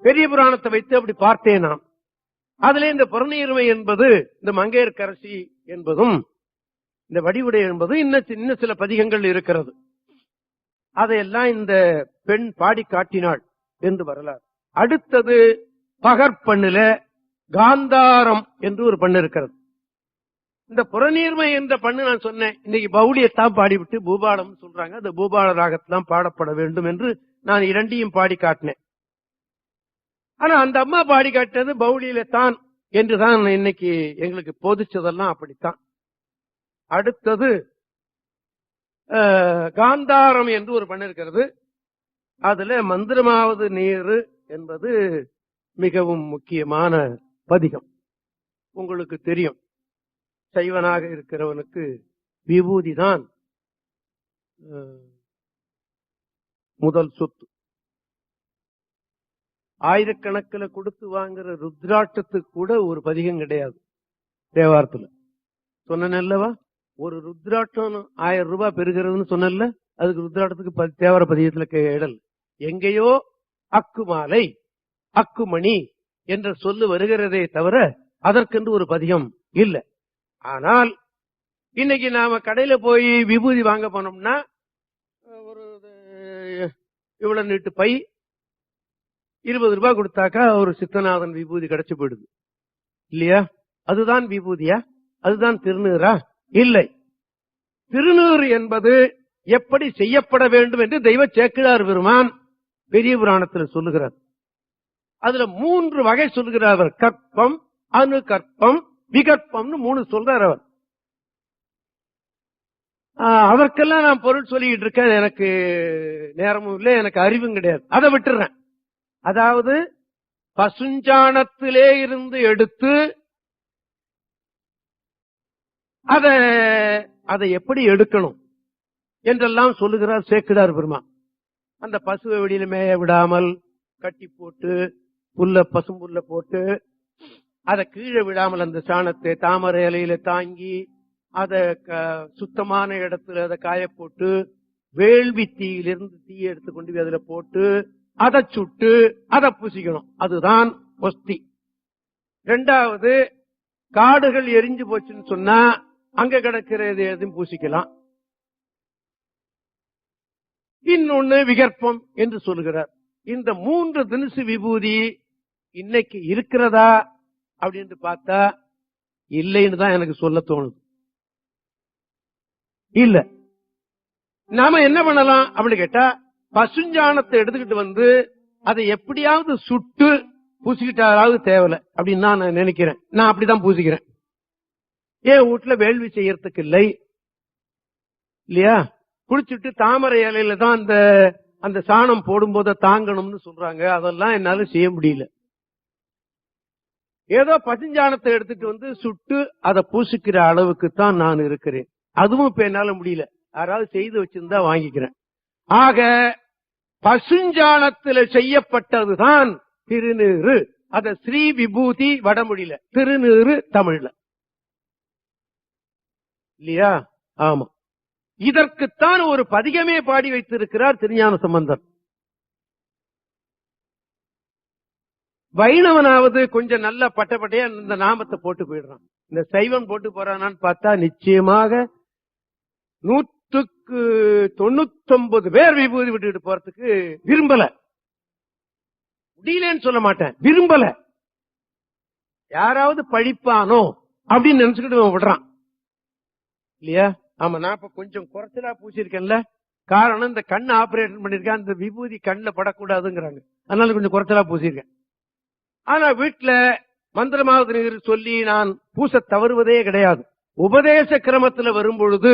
பெரிய புராணத்தை வைத்து அப்படி பார்த்தேன் நான். அதுல இந்த புறநீர்மை என்பது, இந்த மங்கையர்க்கரசி என்பதும், இந்த வடிவுடை என்பதும் இன்னும் சில பதிகங்கள் இருக்கிறது. அதையெல்லாம் இந்த பெண் பாடி காட்டினாள் என்று வரலாறு. அடுத்தது பகற்பண்ணுல காந்தாரம் என்று ஒரு பண்ணு இருக்கிறது. இந்த புறநீர்மை என்ற பண்ணு நான் சொன்னேன், இன்னைக்கு பவுளியத்தான் பாடிவிட்டு பூபாலம் சொல்றாங்க. அந்த பூபால ராகத்தான் பாடப்பட வேண்டும் என்று நான் இரண்டையும் பாடி காட்டினேன். ஆனா அந்த அம்மா பாடி காட்டினது பவுளியில தான் என்றுதான் இன்னைக்கு எங்களுக்கு போதிச்சதெல்லாம் அப்படித்தான். அடுத்தது காந்தாரம் என்று ஒரு பண்ணு இருக்கிறது. அதுல மந்திரமாவது நீரு என்பது மிகவும் முக்கியமான பதிகம். உங்களுக்கு தெரியும், சைவனாக இருக்கிறவனுக்கு விபூதிதான் முதல் சொத்து. ஆயிரக்கணக்கில் கொடுத்து வாங்குற ருத்ராட்டத்துக்கு கூட ஒரு பதிகம் கிடையாது தேவாரத்துல. சொன்னேன்லவா, ஒரு ருத்ராட்டம் 1000 ரூபாய் பெறுகிறதுன்னு சொன்னல, அதுக்கு ருத்ராட்டத்துக்கு தேவார பதிகத்துல இடல். எங்கேயோ அக்குமாலை அக்குமணி என்ற சொல்லு வருகிறதே தவிர அதற்கென்று ஒரு பதிகம் இல்லை. ஆனால் இன்னைக்கு நாம கடையில போய் விபூதி வாங்க போனோம்னா ஒரு இவ்வளவு நீட்டு பை 20 ரூபாய் கொடுத்தாக்கா ஒரு சித்தநாதன் விபூதி கிடைச்சு போயிடுது இல்லையா? அதுதான் விபூதியா? அதுதான் திருநீரா? இல்லை. திருநீர் என்பது எப்படி செய்யப்பட வேண்டும் என்று தெய்வ சேக்கிழார் பெருமான் பெரிய புராணத்தில் சொல்லுகிறார். அதுல 3 வகை சொல்லுகிறார் அவர். கற்பம், அணு கற்பம், விகற்பம்னு 3 சொல்றார் அவர். அதற்கெல்லாம் நான் பொருள் சொல்லிட்டு இருக்கேன். எனக்கு நேரமும் இல்லை, எனக்கு அறிவும் கிடையாது, அதை விட்டுறேன். அதாவது பசுஞ்சாணத்திலே இருந்து எடுத்து அதை எப்படி எடுக்கணும் என்றெல்லாம் சொல்லுகிறார் சேக்கிழார் பெருமான். அந்த பசுவை வெளியில மேய விடாமல் கட்டி போட்டு பசும்புல்ல போட்டு அதை கீழே விடாமல் அந்த சாணத்தை தாமரை இலையில தாங்கி அதை சுத்தமான இடத்துல அதை காய போட்டு வேள்வி தீயிலிருந்து தீயை எடுத்துக்கொண்டு அதுல போட்டு அதை சுட்டு அதை பூசிக்கணும். அதுதான் ஒஸ்தி. 2வது, காடுகள் எரிஞ்சு போச்சுன்னு சொன்னா அங்க கிடக்கிறது எதுவும் பூசிக்கலாம். இன்னொன்னு விகற்பம் என்று சொல்லுகிறார். இந்த 3 தினசு விபூதி இன்னைக்கு இருக்கிறதா அப்படின்னு பார்த்தா இல்லைன்னு தான் எனக்கு சொல்ல தோணுது. இல்ல. நாம என்ன பண்ணலாம் அப்படின்னு கேட்டா, பசுஞ்சாணத்தை எடுத்துக்கிட்டு வந்து அதை எப்படியாவது சுட்டு பூசிக்கிட்டாவது தேவையில்லை அப்படின்னு தான் நான் நினைக்கிறேன். நான் அப்படிதான் பூசிக்கிறேன். ஏன் வீட்டுல வேள்வி செய்யறதுக்கு இல்லை இல்லையா? குளிச்சுட்டு தாமரை இலையில தான் அந்த சாணம் போடும்போது தாங்கணும்னு சொல்றாங்க. அதெல்லாம் என்னால செய்ய முடியல. ஏதோ பசுஞ்சாணத்தை எடுத்துட்டு வந்து சுட்டு அதை பூசிக்கிற அளவுக்கு தான் நான் இருக்கிறேன். அதுவும் இப்ப என்னால முடியல. யாராவது செய்து வச்சிருந்தா வாங்கிக்கிறேன். ஆக பசுஞ்சாணத்தில் செய்யப்பட்டதுதான் திருநீறு. அத ஸ்ரீ விபூதி வடமொழியில, திருநீறு தமிழ்ல இல்லையா? ஆமா. இதற்குத்தான் ஒரு பதிகமே பாடி வைத்திருக்கிறார் திருஞான சம்பந்தர். வைணவனாவது கொஞ்சம் நல்ல பட்டப்பட்டையா இந்த நாமத்தை போட்டு போயிடுறான். இந்த சைவன் போட்டு போறானான்னு பார்த்தா நிச்சயமாக 199 பேர் விபூதி விட்டுட்டு போறதுக்கு விரும்பல. முடியலன்னு சொல்ல மாட்டேன், விரும்பல. யாராவது பழிப்பானோ அப்படின்னு நினைச்சுக்கிட்டு விடுறான் இல்லையா? ஆமா, நான் இப்ப கொஞ்சம் குறைச்சலா பூசிருக்கேன்ல. காரணம், இந்த கண் ஆபரேஷன் பண்ணிருக்கேன், அந்த விபூதி கண்ணுல படக்கூடாதுங்கிறாங்க. அதனால கொஞ்சம் குறைச்சலா பூசிருக்கேன். ஆனா வீட்டுல மந்திரமாவது நீர் சொல்லி நான் பூச தவறுவதே கிடையாது. உபதேச கிரமத்துல வரும் பொழுது,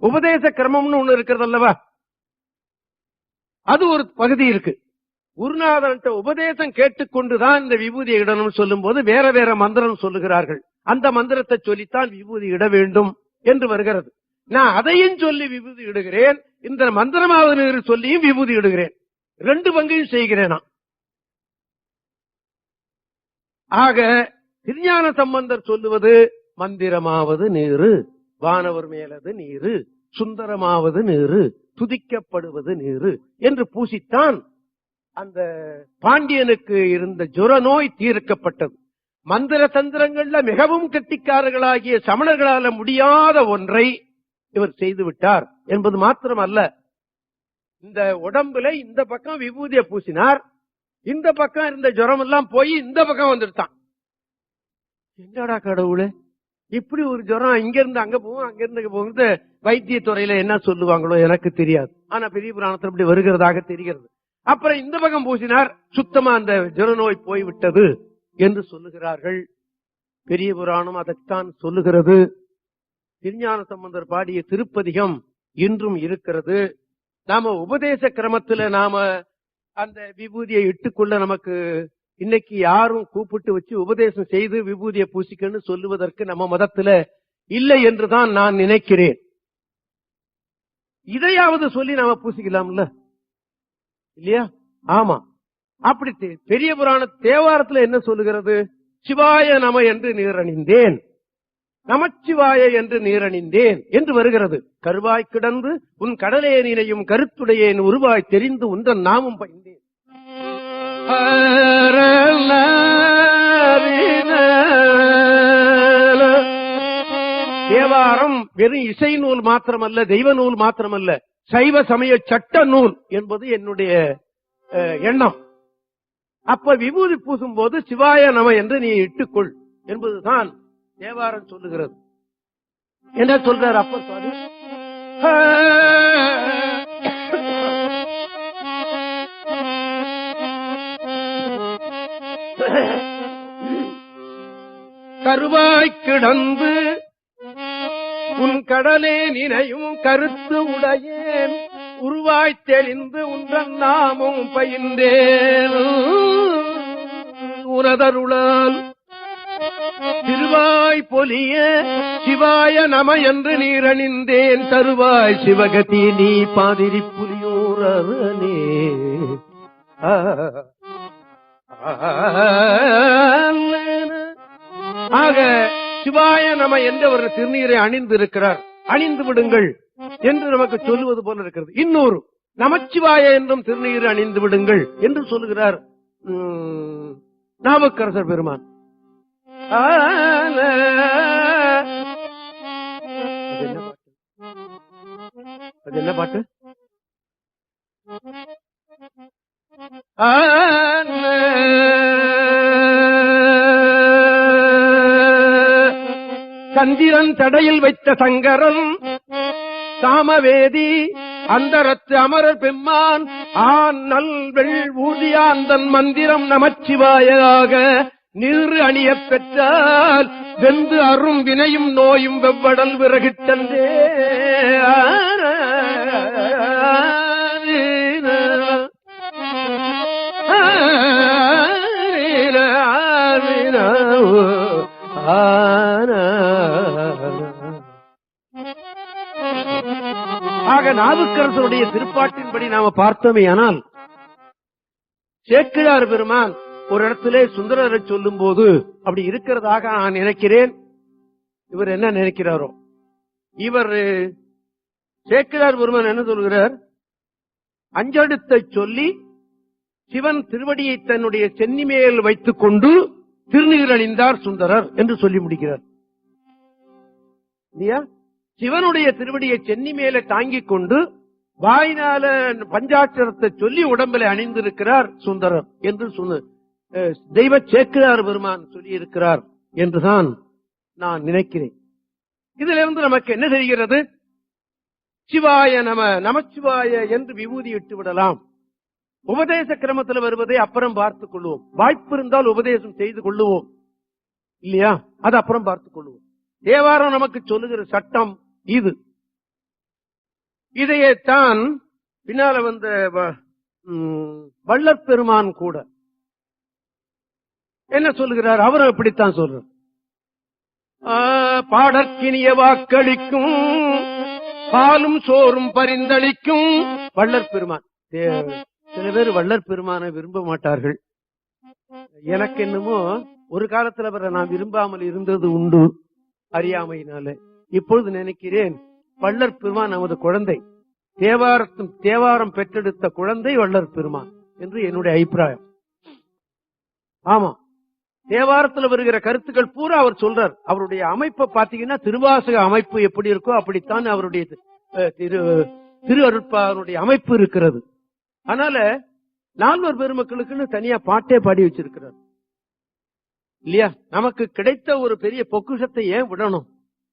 உபதேச கிரமம்னு ஒண்ணு இருக்கிறது அல்லவா, அது ஒரு பகுதி இருக்கு. குருநாதன்ட்ட உபதேசம் கேட்டுக்கொண்டுதான் இந்த விபூதியை இடணும்னு சொல்லும் போது வேற வேற மந்திரம் சொல்லுகிறார்கள். அந்த மந்திரத்தை சொல்லித்தான் விபூதி இட வேண்டும் என்று வருகிறது. நான் அதையும் சொல்லி விபூதி இடுகிறேன், இந்த மந்திரமாவது நீர் சொல்லியும் விபூதி இடுகிறேன். 2 பங்கையும் செய்கிறேன். ஆக திருஞான சம்பந்தர் சொல்லுவது மந்திரமாவது நீரு, வானவர் மேலது நீரு, சுந்தரமாவது நீரு, துதிக்கப்படுவது நீரு என்று பூசித்தான் அந்த பாண்டியனுக்கு இருந்த ஜுர நோய் தீர்க்கப்பட்டது. மந்திர தந்திரங்கள்ல மிகவும் கெட்டிக்காரர்களாகிய சமணர்களால முடியாத ஒன்றை இவர் செய்து விட்டார் என்பது மாத்திரமல்ல, இந்த உடம்புல இந்த பக்கம் விபூதியை பூசினார், இந்த பக்கம் இருந்த ஜுரம் எல்லாம் போய் இந்த பக்கம் வந்துட்டான். என்னடா கடவுளே, இப்படி ஒரு ஜுரம் இங்க இருந்து அங்க போகும், அங்க இருந்து போகுது. வைத்திய துறையில என்ன சொல்லுவாங்களோ எனக்கு தெரியாது. ஆனா பெரிய புராணத்தில் இப்படி வருகிறதாக தெரிகிறது. அப்புறம் இந்த பக்கம் பூசினார், சுத்தமா அந்த ஜுர நோய் போய்விட்டது என்று சொல்லுகிறார்கள். பெரிய புராணம் அதைத்தான் சொல்லுகிறது. திருஞான சம்பந்தர் பாடிய திருப்பதிகம் இன்றும் இருக்கிறது. நாம உபதேச கிரமத்துல நாம அந்த விபூதியை இட்டுக்கொள்ள நமக்கு இன்னைக்கு யாரும் கூப்பிட்டு வச்சு உபதேசம் செய்து விபூதியை பூசிக்கன்னு சொல்லுவதற்கு நம்ம மதத்துல இல்லை என்றுதான் நான் நினைக்கிறேன். இதையாவது சொல்லி நாம பூசிக்கலாம்ல, இல்லையா? ஆமா. அப்படி பெரிய புராண தேவாரத்துல என்ன சொல்லுகிறது? சிவாய நம என்று நீரணிந்தேன், நமச்சிவாய என்று நீரணிந்தேன் என்று வருகிறது. கருவாய் கிடந்து உன் கடலே நினையும் கருத்துடையேன் உருவாய் தெரிந்து உந்தன் நாமும் பயின்றேன். தேவாரம் வெறும் இசை நூல் மாத்திரமல்ல, தெய்வ நூல் மாத்திரமல்ல, சைவ சமய சட்ட நூல் என்பது என்னுடைய எண்ணம். அப்ப விபூதி பூசும் போது சிவாய நம என்று நீ இட்டுக்கொள் என்பதுதான் தேவாரம் சொல்லுகிறது. என்ன சொல்றார் அப்ப சுவாமி? கருவாய் கிடந்து உன் கடலே நினையும் கருத்து உடையேன் உருவாய் தெளிந்து உன்றன் நாமும் பயின்றேன். உனதருளால் திருவாய் பொலிய சிவாய நம என்று நீரணிந்தேன். தருவாய் சிவகதி நீ பாதிரி புலியூரனே. ஆக சிவாய நம என்ற ஒரு திருநீரை அணிந்திருக்கிறார். அணிந்து விடுங்கள் என்று நமக்கு சொல்லுவது போல இருக்கிறது. இன்னொரு நமச்சிவாய என்றும் திருநீர் அணிந்து விடுங்கள் என்று சொல்லுகிறார் நாவுக்கரசர் பெருமான். அது என்ன பாட்டு? சந்திரன் தடையில் வைத்த சங்கரன் சாமவேதி அந்தரத்து அமரர் பெம்மான் ஆன் நல்வெள் ஊதியாந்தன் மந்திரம் நமச்சிவாயாக நீர் அணியப் பெற்றால் வெந்து அரும் வினையும் நோயும் வெவ்வடல் விறகிட்டந்தே. ஆக நாவுக்கரசருடைய திருப்பாட்டின்படி நாம பார்த்தோமே ஆனால் சேக்கிழார் பெருமான் ஒரு இடத்திலே சுந்தரரை சொல்லும் போது அப்படி இருக்கிறதாக நான் நினைக்கிறேன். இவர் என்ன நினைக்கிறாரோ, இவர் சேக்கிழார் பெருமான் என்ன சொல்கிறார்? அஞ்செழுத்தை சொல்லி சிவன் திருவடியை தன்னுடைய சென்னி மேல் வைத்துக் கொண்டு திருநீர் அணிந்தார் சுந்தரர் என்று சொல்லி முடிக்கிறார். இல்லையா? சிவனுடைய திருவடியை சென்னி மேல தாங்கிக் கொண்டு வாயினால பஞ்சாட்சரத்தை சொல்லி உடம்பில அணிந்திருக்கிறார் சுந்தரர் என்று தெய்வ சேக்கிழார் பெருமான் சொல்லி இருக்கிறார் என்றுதான் நான் நினைக்கிறேன். இதுல இருந்து நமக்கு என்ன தெரிகிறது? சிவாய நம நமச்சிவாய என்று விபூதி இட்டு விடலாம். உபதேச கிரமத்தில் வருவதை அப்புறம் பார்த்துக் கொள்வோம். வாய்ப்பு இருந்தால் உபதேசம் செய்து கொள்ளுவோம், இல்லையா? அது அப்புறம் பார்த்துக் கொள்வோம். தேவாரம் நமக்கு சொல்லுகிற சட்டம் இது. இதையேத்தான் பின்னால வந்த வள்ளற் பெருமான் கூட என்ன சொல்லுகிறார்? அவரும் இப்படித்தான் சொல்றார். பாடற்கினிய வாக்களிக்கும் பாலும் சோறும் பரிந்தளிக்கும் வள்ளற் பெருமான். சில பேர் வள்ளற் பெருமானை விரும்ப மாட்டார்கள். எனக்கு என்னமோ ஒரு காலத்துல அவரை நான் விரும்பாமல் இருந்தது உண்டு, அறியாமையினால. இப்பொழுது நினைக்கிறேன், வள்ளற் பெருமான் நமது குழந்தை, தேவாரம் பெற்றெடுத்த குழந்தை வள்ளற் பெருமான் என்று என்னுடைய அபிப்பிராயம். ஆமா, தேவாரத்தில் வருகிற கருத்துக்கள் பூரா அவர் சொல்றார். அவருடைய அமைப்பை பாத்தீங்கன்னா திருவாசக அமைப்பு எப்படி இருக்கோ அப்படித்தான் அவருடைய திரு அருட்பாவினுடைய அமைப்பு இருக்கிறது. அதனால நால்வர் பெருமக்களுக்குன்னு தனியா பாட்டே பாடி வச்சிருக்கிறார் இல்லையா? நமக்கு கிடைத்த ஒரு பெரிய பொக்குஷத்தை ஏன் விடணும்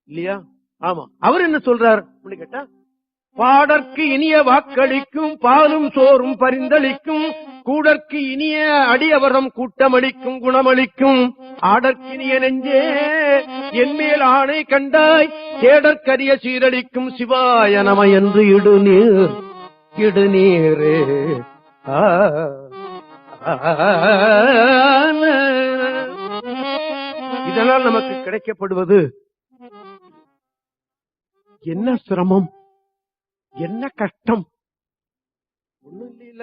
இல்லையா? ஆமா. அவர் என்ன சொல்றார் கேட்டா, பாடற்கு இனிய வாக்களிக்கும் பாலும் சோறும் பரிந்தளிக்கும் கூடற்கு இனிய அடியவரம் கூட்டமளிக்கும் குணமளிக்கும் ஆடற்கினிய நெஞ்சே என்மேல் ஆணை கண்டாய் தேடற்கரிய சீரழிக்கும் சிவாய நம என்று இடுநீரே இதனால் நமக்கு கிடைக்கப்படுவது என்ன சிரமம், என்ன கஷ்டம்? ஒண்ணும் இல்ல.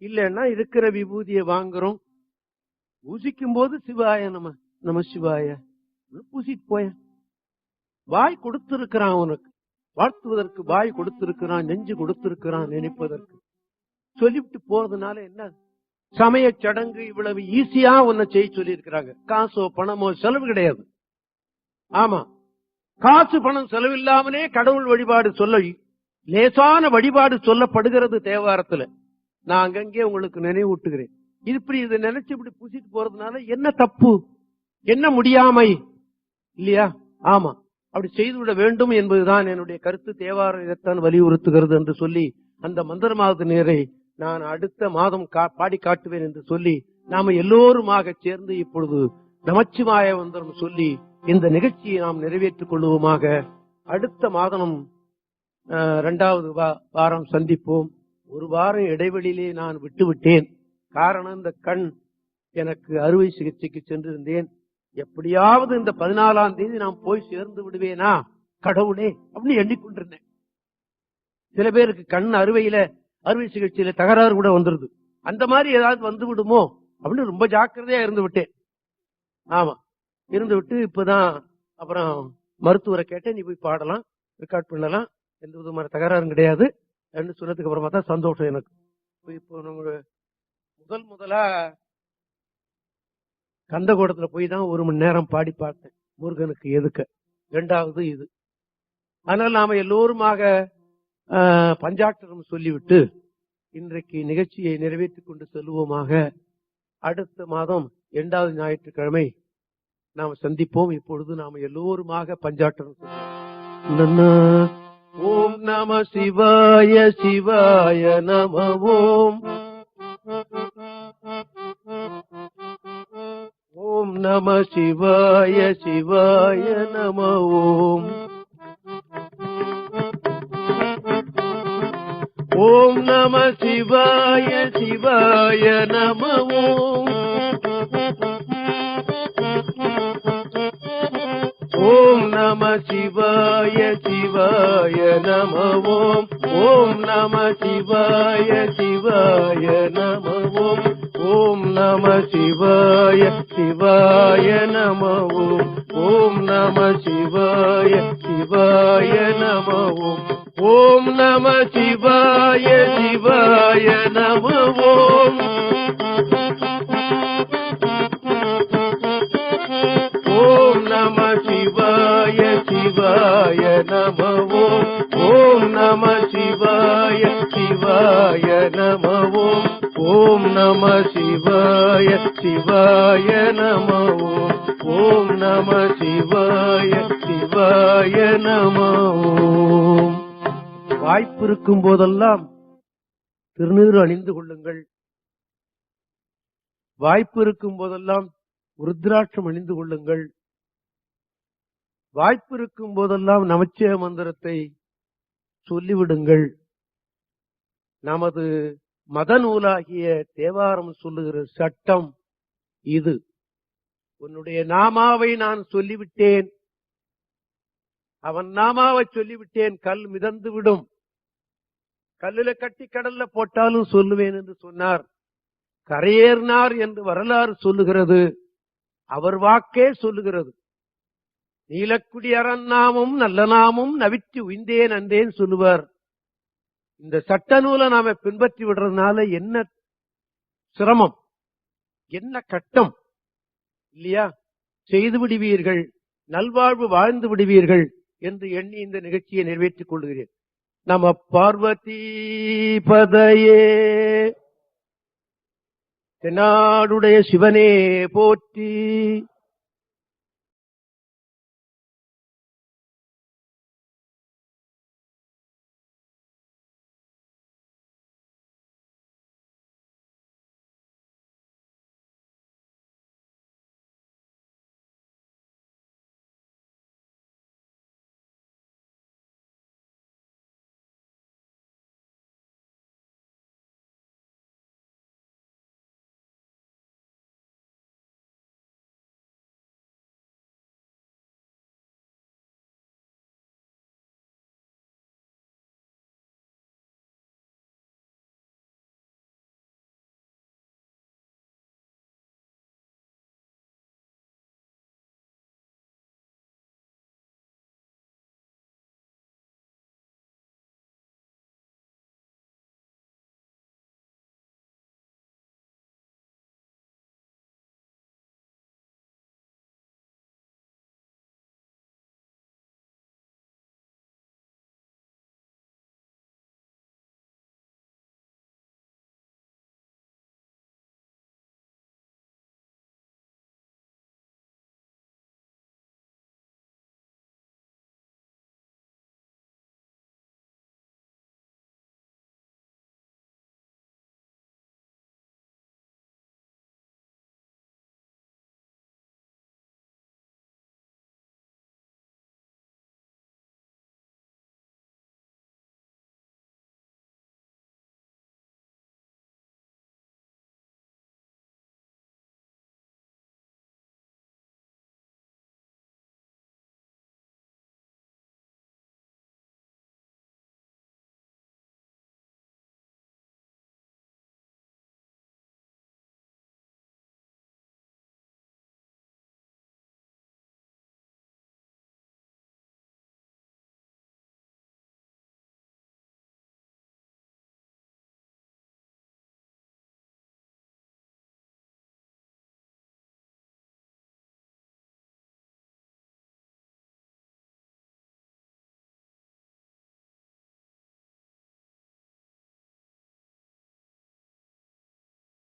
இல்லன்னா இருக்கிற விபூதியை வாங்குறோம், பூசிக்கும் போது சிவாய நம சிவாய பூசிட்டு போய. வாய் கொடுத்திருக்கிறான் உனக்கு, வாழ்த்துவதற்கு வாய் கொடுத்திருக்கிறான், நெஞ்சு கொடுத்திருக்கிறான், நினைப்பதற்கு. சொல்லிவிட்டு போறதுனால என்ன? சமய சடங்கு இவ்வளவு ஈஸியா உன்னை செய்ய சொல்லி இருக்கிறாங்க. காசோ பணமோ செலவு கிடையாது. ஆமா, காசு பணம் செலவில்லாமலே கடவுள் வழிபாடு சொல்ல, லேசான வழிபாடு சொல்லப்படுகிறது தேவாரத்துல. நான் அங்கங்கே உங்களுக்கு நினைவூட்டுகிறேன். இப்படி இதை நினைச்சு இப்படி பூசிட்டு போறதுனால என்ன தப்பு, என்ன முடியாமை இல்லையா? ஆமா, அப்படி செய்துவிட வேண்டும் என்பதுதான் என்னுடைய கருத்து. தேவாரம் இதைத்தான் வலியுறுத்துகிறது என்று சொல்லி அந்த மந்திரமாவது நேரை நான் அடுத்த மாதம் பாடி காட்டுவேன் என்று சொல்லி நாம எல்லோருமாக சேர்ந்து இப்பொழுது நமச்சிவாய மந்திரம் சொல்லி இந்த நிகழ்ச்சியை நாம் நிறைவேற்றிக் கொள்வோமாக. அடுத்த மாதம் 2வது வாரம் சந்திப்போம். ஒரு வாரம் இடைவெளியிலே நான் விட்டுவிட்டேன். காரணம், இந்த கண் எனக்கு அறுவை சிகிச்சைக்கு சென்றிருந்தேன். எப்படியாவது இந்த 14ஆம் தேதி நான் போய் சேர்ந்து விடுவேனா கடவுளே அப்படின்னு எண்ணிக்கொண்டிருந்தேன். சில பேருக்கு கண் அறுவை சிகிச்சையில தகராறு கூட வந்துருது. அந்த மாதிரி ஏதாவது வந்து விடுமோ அப்படின்னு ரொம்ப ஜாக்கிரதையா இருந்து விட்டேன். ஆமா, இருந்து விட்டு இப்பதான் அப்புறம் மருத்துவரை கேட்டேன், நீ போய் பாடலாம், ரெக்கார்ட் பண்ணலாம், எந்த விதமான தகராறும் கிடையாது சொன்னதுக்கு அப்புறமா தான் சந்தோஷம் எனக்கு. இப்போ நம்ம முதலா கந்தகோடத்துல போய் தான் 1 மணி நேரம் பாடி பார்த்தேன் முருகனுக்கு எதுக்க. 2வது இது. அதனால நாம எல்லோருமாக பஞ்சாட்சரம் சொல்லிவிட்டு இன்றைக்கு நிகழ்ச்சியை நிறைவேற்றிக் கொண்டு செல்வோமாக. அடுத்த மாதம் 2வது ஞாயிற்றுக்கிழமை நாம் சந்திப்போம். இப்பொழுது நாம் எல்லோருமாக பஞ்சாட்சரம் சொல்லுவோம். ஓம் நம சிவாய சிவாய நம ஓம். ஓம் நம சிவாய சிவாய நம ஓம். ஓம் நம சிவாய சிவாய நம ஓம். ஓம் நம சிவாய சிவாய நம ஓம். ஓம் நம சிவாய சிவாய நம ஓம். ஓம் நம சிவாய சிவாய நம ஓம். ஓம் நம சிவாய சிவாய நம ஓம். ஓம் நம சிவாய சிவாய நம ஓம். ஓம் நம சிவாய சிவாய நம ஓம். ஓம் நம சிவாய சிவாய நம ஓம். ஓம் நம சிவாய சிவாய நம ஓம். ஓம் நம சிவாய சிவாய நம ஓம். வாய்ப்பு இருக்கும் போதெல்லாம் திருநீறு அணிந்து கொள்ளுங்கள். வாய்ப்பு இருக்கும் போதெல்லாம் ருத்ராட்சம் அணிந்து கொள்ளுங்கள். வாய்ப்பு இருக்கும் போதெல்லாம் நமச்சிவாய மந்திரத்தை சொல்லிவிடுங்கள். நமது மத நூலாகிய தேவாரம் சொல்லுகிற சட்டம் இது. உன்னுடைய நாமாவை நான் சொல்லிவிட்டேன், அவன் நாமாவை சொல்லிவிட்டேன், கல் மிதந்து விடும், கல்லுல கட்டி கடல்ல போட்டாலும் சொல்லுவேன் என்று சொன்னார். கரையேறினார் என்று வரலாறு சொல்லுகிறது, அவர் வாக்கே சொல்லுகிறது. நீலக்குடி அரண்நாமும் நல்ல நாமும் நவிற்றி உய்ந்தேன் அன்றேன் சொல்லுவார். இந்த சட்ட நூலை நாம பின்பற்றி விடுறதுனால என்ன சிரமம், என்ன கட்டம் இல்லையா? செய்து விடுவீர்கள். நல்வாழ்வு வாழ்ந்து விடுவீர்கள் என்று எண்ணி இந்த நிகழ்ச்சியை நிறைவேற்றிக் கொள்கிறேன். நம பார்வதி பதையே, தென்னாடுடைய சிவனே போற்றி.